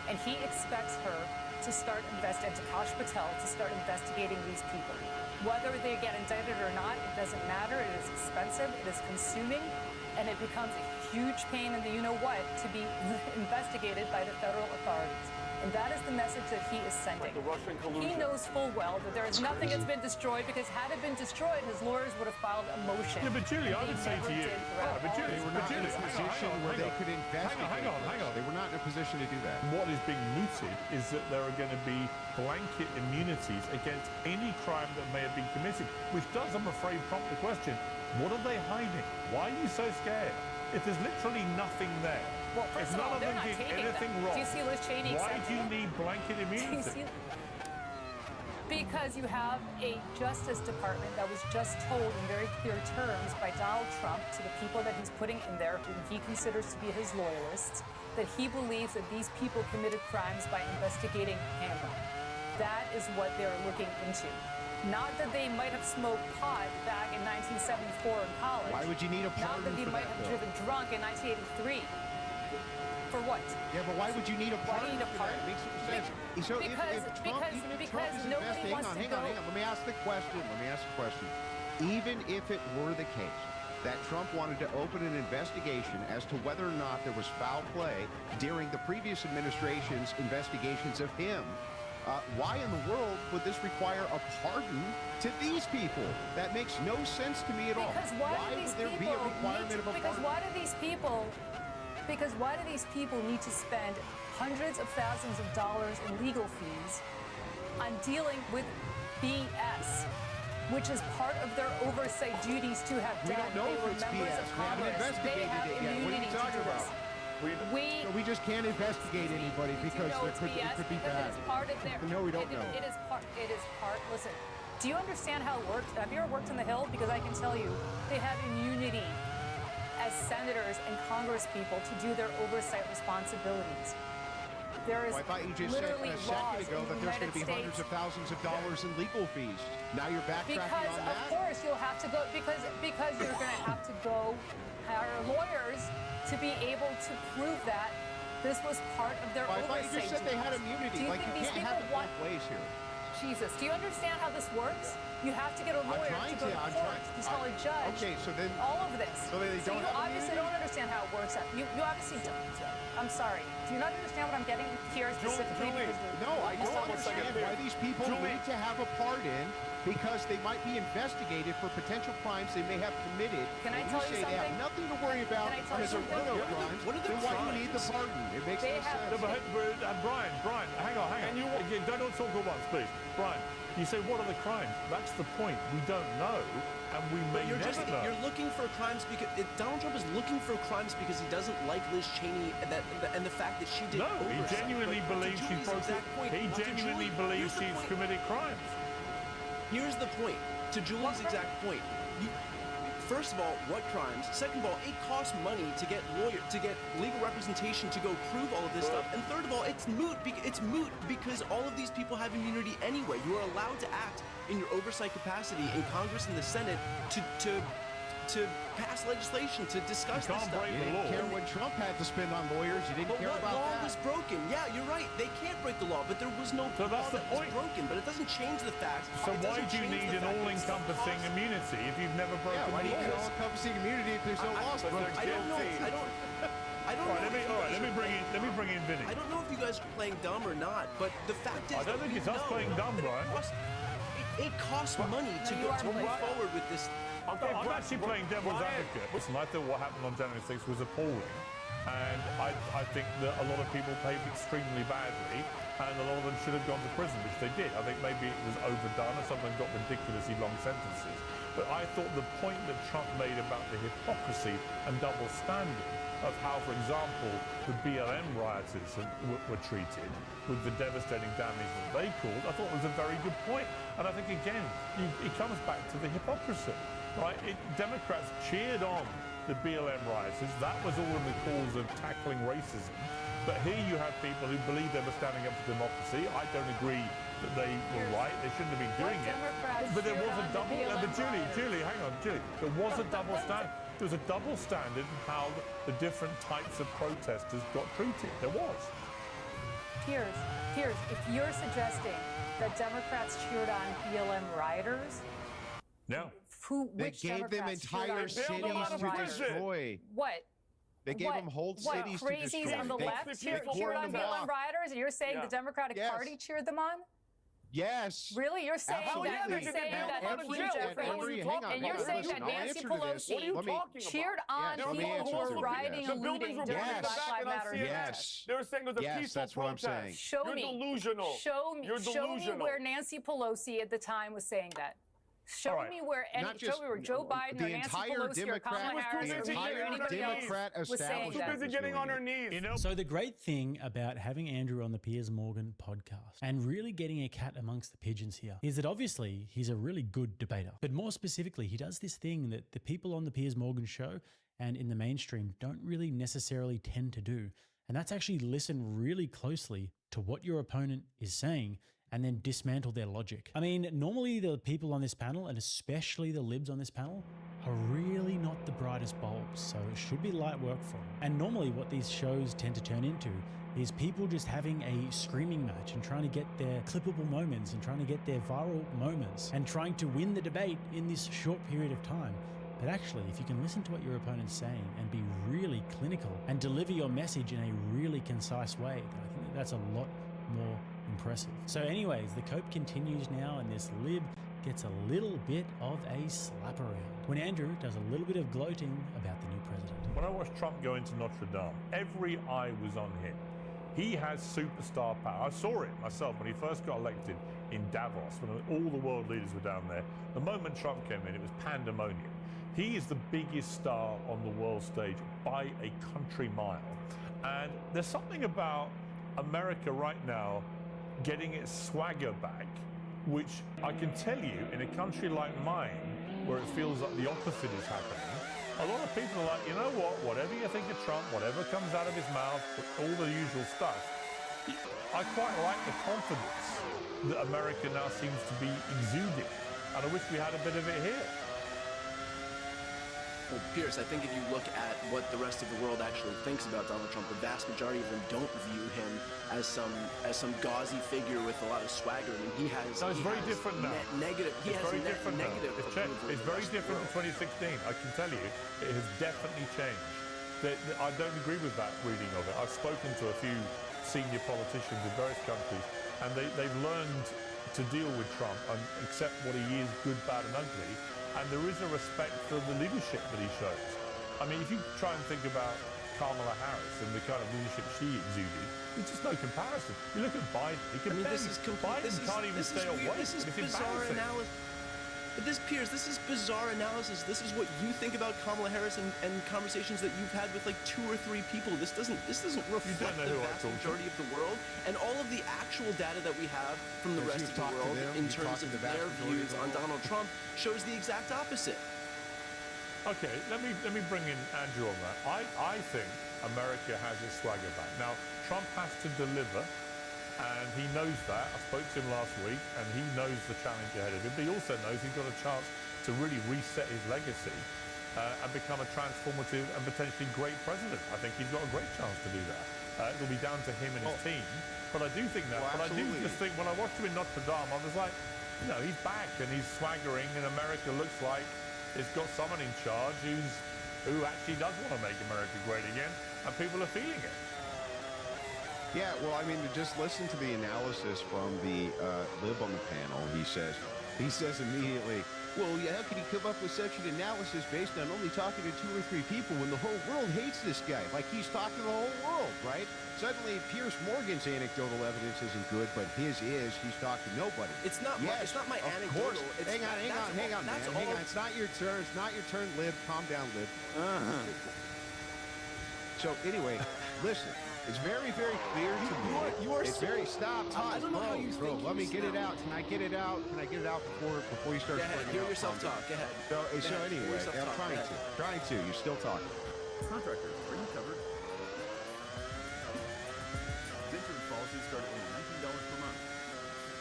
And he expects her to start and to Kash Patel to start investigating these people. Whether they get indicted or not, it doesn't matter. It is expensive, it is consuming, and it becomes a huge pain in the you-know-what to be investigated by the federal authorities. And that is the message that he is sending. He knows full well that there is nothing that's been destroyed, because had it been destroyed, his lawyers would have filed a motion. Yeah, but Julie, I would say to you, they were not in a position where they could investigate. Hang on. They were not in a position to do that. What is being mooted is that there are going to be blanket immunities against any crime that may have been committed, which does, I'm afraid, prompt the question, what are they hiding? Why are you so scared? If there's literally nothing there, well, first if of all, none of they're them not did taking anything them. wrong, Do you see Liz Cheney why do you accepting need blanket immunity? Because you have a Justice Department that was just told in very clear terms by Donald Trump to the people that he's putting in there, whom he considers to be his loyalists, that he believes that these people committed crimes by investigating him. That is what they're looking into. Not that they might have smoked pot back in 1974 in college. Why would you need a pardon? Not that they might have driven drunk in 1983. For what? Yeah, but why would you need a pardon? Why do you need a pardon? It makes no sense. So if Trump is investing, hang on, let me ask the question. Even if it were the case that Trump wanted to open an investigation as to whether or not there was foul play during the previous administration's investigations of him, why in the world would this require a pardon to these people? That makes no sense to me at all. Because why would there be a requirement of a pardon? Because why do these people need to spend hundreds of thousands of dollars in legal fees on dealing with BS, which is part of their oversight duties to have done? We don't know if it's BS. We haven't investigated it yet. What are you talking about? We just can't investigate anybody because it could be bad. It is part of their, no, we don't know. It is part. Listen, do you understand how it works? Have you ever worked on the Hill? Because I can tell you, they have immunity as senators and Congress people to do their oversight responsibilities. There is I thought you just said a second ago that there's going to be hundreds of thousands of dollars in legal fees. Now you're backtracking on that? Because, of course, you'll have to go, because you're going to have to go hire lawyers to be able to prove that this was part of their oversight. I thought you just said they had immunity. Like, you can't have it both ways here. Jesus, do you understand how this works? You have to get a lawyer to go to court, to tell a judge. Okay, so then all of this. So they don't you obviously don't understand how it works. You obviously don't. I'm sorry. Do you not understand what I'm getting here specifically? No, I don't understand why these people need to have a part in, because they might be investigated for potential crimes they may have committed. Can I tell you something? They have nothing to worry about because there were no crimes. Then why do you need the pardon? It makes no sense. No, but Brian, hang on. Don't talk at once, please. Brian, you say, what are the crimes? That's the point. We don't know, and we may never know. You're looking for crimes because Donald Trump is looking for crimes because he doesn't like Liz Cheney and the fact that she did. No, he genuinely believes she's broken. He genuinely believes she's committed crimes. Here's the point. To Julie's exact point. First of all, what crimes? Second of all, it costs money to get legal representation to go prove all of this stuff. And third of all, it's moot because all of these people have immunity anyway. You are allowed to act in your oversight capacity in Congress and the Senate to pass legislation to discuss this stuff. You didn't care when Trump had to spend on lawyers. You didn't care about that. But what law was broken? Yeah, you're right. They can't break the law, but there was no law that was broken. But it doesn't change the fact. So why do you need an all-encompassing immunity if you've never broken the law? Why do you need an all-encompassing immunity if there's no laws broken? I don't know. I don't know. Let me bring in Vinny. I don't know if you guys are playing dumb or not, but the fact is, I don't think it's us playing dumb, Brian. It costs money to go forward with this. I'm actually playing devil's advocate. Listen, I thought what happened on January 6th was appalling. And I think that a lot of people behaved extremely badly, and a lot of them should have gone to prison, which they did. I think maybe it was overdone, or some of them got ridiculously long sentences. But I thought the point that Trump made about the hypocrisy and double standard of how, for example, the BLM rioters were treated with the devastating damage that they caused, I thought was a very good point. And I think, again, it comes back to the hypocrisy, right? Democrats cheered on the BLM rioters. That was all in the cause of tackling racism. But here you have people who believe they were standing up for democracy. I don't agree that they were right. They shouldn't have been doing it. But there was a double... But Julie, hang on, Julie. There was a double standard. There was a double standard in how the different types of protesters got treated. There was. Piers, if you're suggesting that Democrats cheered on BLM rioters... No. They gave them entire cities to destroy. What? They gave them whole cities to destroy. Crazies on the left cheered on BLM rioters? And you're saying the Democratic Party cheered them on? Yes. Really? You're saying that Nancy Pelosi cheered on people who were rioting and looting during the Black Lives Matter. Yes. They were saying it was a peaceful that's what I'm saying. Show me. You're delusional. Show me where Nancy Pelosi at the time was saying that. Show me where Joe Biden or Nancy Pelosi or Kamala Harris or anybody else was saying that. Busy getting on her knees. So the great thing about having Andrew on the Piers Morgan podcast and really getting a cat amongst the pigeons here is that obviously he's a really good debater. But more specifically, he does this thing that the people on the Piers Morgan show and in the mainstream don't really necessarily tend to do. And that's actually listen really closely to what your opponent is saying and then dismantle their logic. I mean, normally the people on this panel, and especially the libs on this panel, are really not the brightest bulbs, so it should be light work for them. And normally what these shows tend to turn into is people just having a screaming match and trying to get their clippable moments and trying to get their viral moments and trying to win the debate in this short period of time. But actually, if you can listen to what your opponent's saying and be really clinical and deliver your message in a really concise way, then I think that's a lot more impressive. So anyways, the cope continues now, and this lib gets a little bit of a slap around when Andrew does a little bit of gloating about the new president. When I watched Trump go into Notre Dame, every eye was on him. He has superstar power. I saw it myself when he first got elected in Davos, when all the world leaders were down there. The moment Trump came in, it was pandemonium. He is the biggest star on the world stage by a country mile. And there's something about America right now getting its swagger back, which I can tell you, in a country like mine, where it feels like the opposite is happening, a lot of people are like, you know what, whatever you think of Trump, whatever comes out of his mouth, all the usual stuff, I quite like the confidence that America now seems to be exuding, and I wish we had a bit of it here. Well, Piers, I think if you look at what the rest of the world actually thinks about Donald Trump, the vast majority of them don't view him as some gauzy figure with a lot of swagger. I mean, he has. No, it's very different now. Negative. He has very different negative. It's very different from 2016. I can tell you, it has definitely changed. I don't agree with that reading of it. I've spoken to a few senior politicians in various countries, and they've learned to deal with Trump and accept what he is, good, bad, and ugly. And there is a respect for the leadership that he shows. I mean, if you try and think about Kamala Harris and the kind of leadership she exuded, there's just no comparison. You look at Biden, Biden can't even stay awake. This is bizarre analysis. But Piers, this is bizarre analysis. This is what you think about Kamala Harris and conversations that you've had with like 2 or 3 people. This doesn't reflect the vast majority of the world, and all of the actual data that we have from the rest of the world in terms of their views on Donald Trump shows the exact opposite. Okay, let me bring in Andrew on that. I think America has its swagger back. Now, Trump has to deliver, and he knows that. I spoke to him last week, and he knows the challenge ahead of him, but he also knows he's got a chance to really reset his legacy and become a transformative and potentially great president. I think he's got a great chance to do that. It'll be down to him and his team, but I do think that. Well, but I do just think, when I watched him in Notre Dame, I was like, you know, he's back and he's swaggering, and America looks like it's got someone in charge who actually does want to make America great again. and people are feeling it. Yeah, well, I mean, just listen to the analysis from the lib on the panel. He says immediately, well, yeah, how can he come up with such an analysis based on only talking to 2 or 3 people when the whole world hates this guy? Like he's talking to the whole world, right? Suddenly, Piers Morgan's anecdotal evidence isn't good, but his is. He's talking to nobody. It's not. It's not my anecdotal. It's hang on, man. Hang on. It's not your turn. It's not your turn, Lib. Calm down, Lib. So anyway, listen. It's very, very clear to me. You are it's so, very stop. I don't know how you bro. Let me get it out. Can I get it out? Can I get it out before you start? Go ahead. Hear yourself talk. Go ahead. So anyway, I'm trying to. You're still talking. Contractors, are you covered? Insurance policies start at only $19 per month.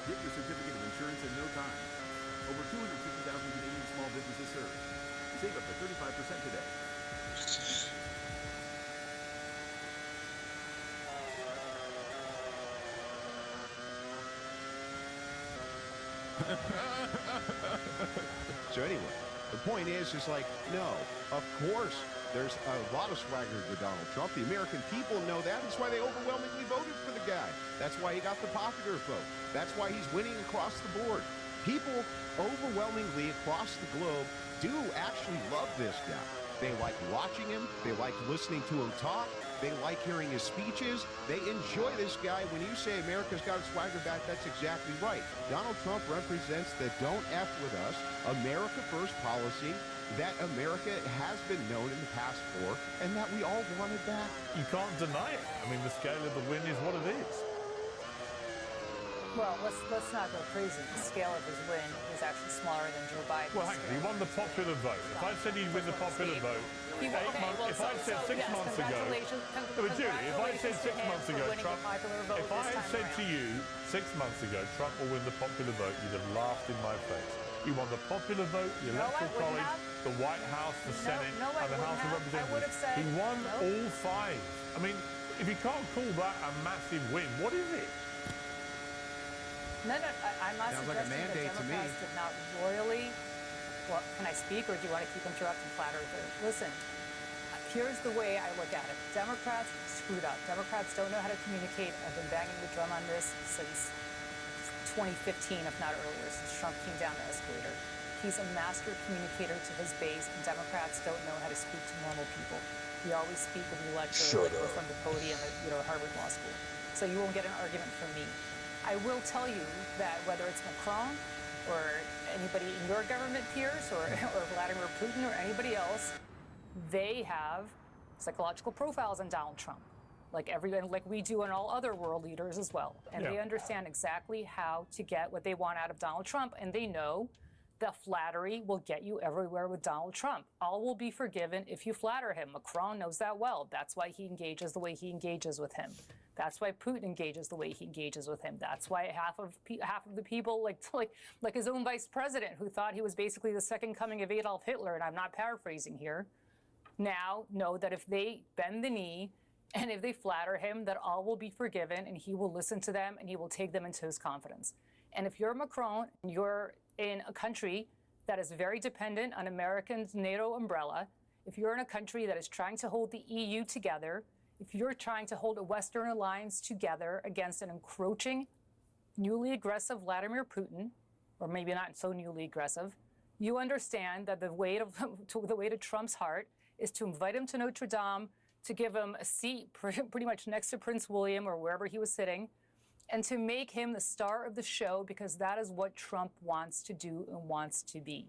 Get your certificate of insurance in no time. Over 250,000 Canadian small businesses served. Save up to 35% today. So anyway, the point is like, no, of course, there's a lot of swagger with Donald Trump. The American people know that. That's why they overwhelmingly voted for the guy. That's why he got the popular vote. That's why he's winning across the board. People overwhelmingly across the globe do actually love this guy. They like watching him. They like listening to him talk. They like hearing his speeches. They enjoy this guy. When you say America's got a swagger back, that's exactly right. Donald Trump represents the don't F with us, America first policy that America has been known in the past for, and that we all wanted back. You can't deny it. I mean, the scale of the win is what it is. Well, let's not go crazy. The scale of his win is actually smaller than Joe Biden's. Well, hang on, he won the popular vote. If I said he'd win the popular vote, if I said 6 months ago, but Julie, if I said 6 months ago, Trump, if I had said to you 6 months ago, Trump will win the popular vote, you'd have laughed in my face. He won the popular vote, the Electoral College, the White House, the Senate, and the House of Representatives. He won all 5. I mean, if you can't call that a massive win, what is it? No, I'm not Sounds like a suggesting mandate that to me. Democrats did not royally. Well, can I speak, or do you want to keep interrupting flat earther? Listen, here's the way I look at it. Democrats screwed up. Democrats don't know how to communicate. I've been banging the drum on this since 2015, if not earlier, since Trump came down the escalator. He's a master communicator to his base, and Democrats don't know how to speak to normal people. We always speak when we lecture or from the podium at Harvard Law School. So you won't get an argument from me. I will tell you that whether it's Macron or anybody in your government peers or Vladimir Putin or anybody else, they have psychological profiles on Donald Trump, like we do on all other world leaders as well. And they understand exactly how to get what they want out of Donald Trump. And they know that flattery will get you everywhere with Donald Trump. All will be forgiven if you flatter him. Macron knows that well. That's why he engages the way he engages with him. That's why Putin engages the way he engages with him. That's why half of the people, like his own vice president, who thought he was basically the second coming of Adolf Hitler, and I'm not paraphrasing here, now know that if they bend the knee and if they flatter him, that all will be forgiven, and he will listen to them and he will take them into his confidence. And if you're Macron and you're in a country that is very dependent on America's NATO umbrella, if you're in a country that is trying to hold the EU together, if you're trying to hold a Western alliance together against an encroaching, newly aggressive Vladimir Putin, or maybe not so newly aggressive, you understand that the way to Trump's heart is to invite him to Notre Dame, to give him a seat pretty much next to Prince William or wherever he was sitting, and to make him the star of the show, because that is what Trump wants to do and wants to be.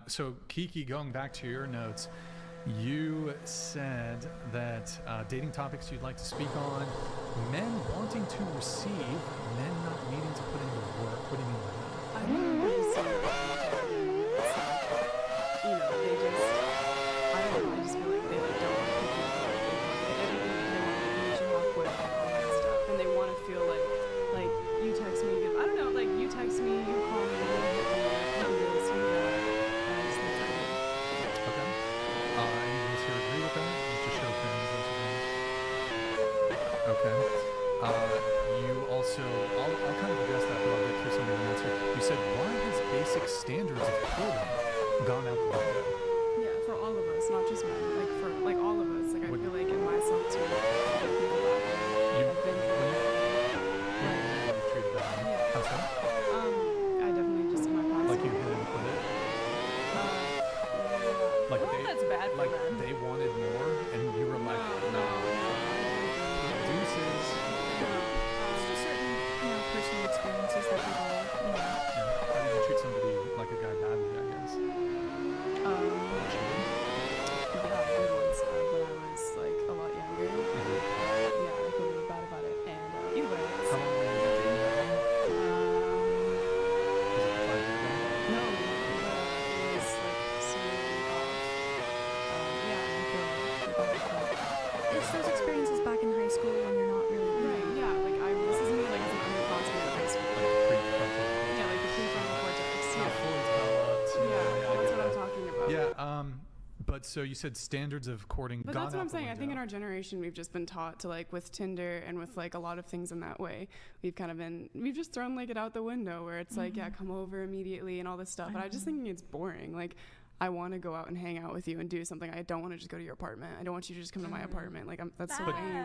So Kiki, going back to your notes, you said that dating topics you'd like to speak on, men wanting to receive, men not needing to put in the work. What do you mean by that? I don't really see it. They just, I don't know, I just feel like they don't want to keep up with everything they want to finish them off with, all that stuff. And they want to feel like you text me, I don't know, like you text me, you call me, you hit me up, you do this, you do that. And I just think that Okay. Anybody else here agree with that? Just show opinions once again. Okay. You also, I'll kind of address that, but I'll get through some of your notes here. You said, why has basic standards of clothing gone out the window? Yeah, for all of us, not just men. Like for all of us. Like I feel like in myself too. I've been treated that way. Yeah. How's that? I definitely just in my past. Like you hit and quit it? Like that's bad for like men. they wanted more, and you were like, no. Deuces. It's just certain, personal experiences that we've all, How did you treat somebody like a guy badly, I guess? Yeah, I did once when I was like a lot younger. Yeah, I feel really bad about it. And either way, How long were you dating that long? Was it 5 years ago? No, it was like seriously off. Yeah, I feel bad about that. It's those experiences back in high school when you're not really Right, yeah, like this is me like as an underclassman in high school. Like prefrontal. Yeah, like the prefrontal cortex. Not fully developed. Yeah, that's what I'm talking about. Yeah, but so you said standards of courting But gone that's what out I'm the saying. I think in window. our generation, we've just been taught to like with Tinder and with like a lot of things in that way. We've just thrown like it out the window where it's like, yeah, come over immediately and all this stuff. But I just think it's boring. Like, I want to go out and hang out with you and do something. I don't want to just go to your apartment. I don't want you to just come to my apartment. Like, that's so lame.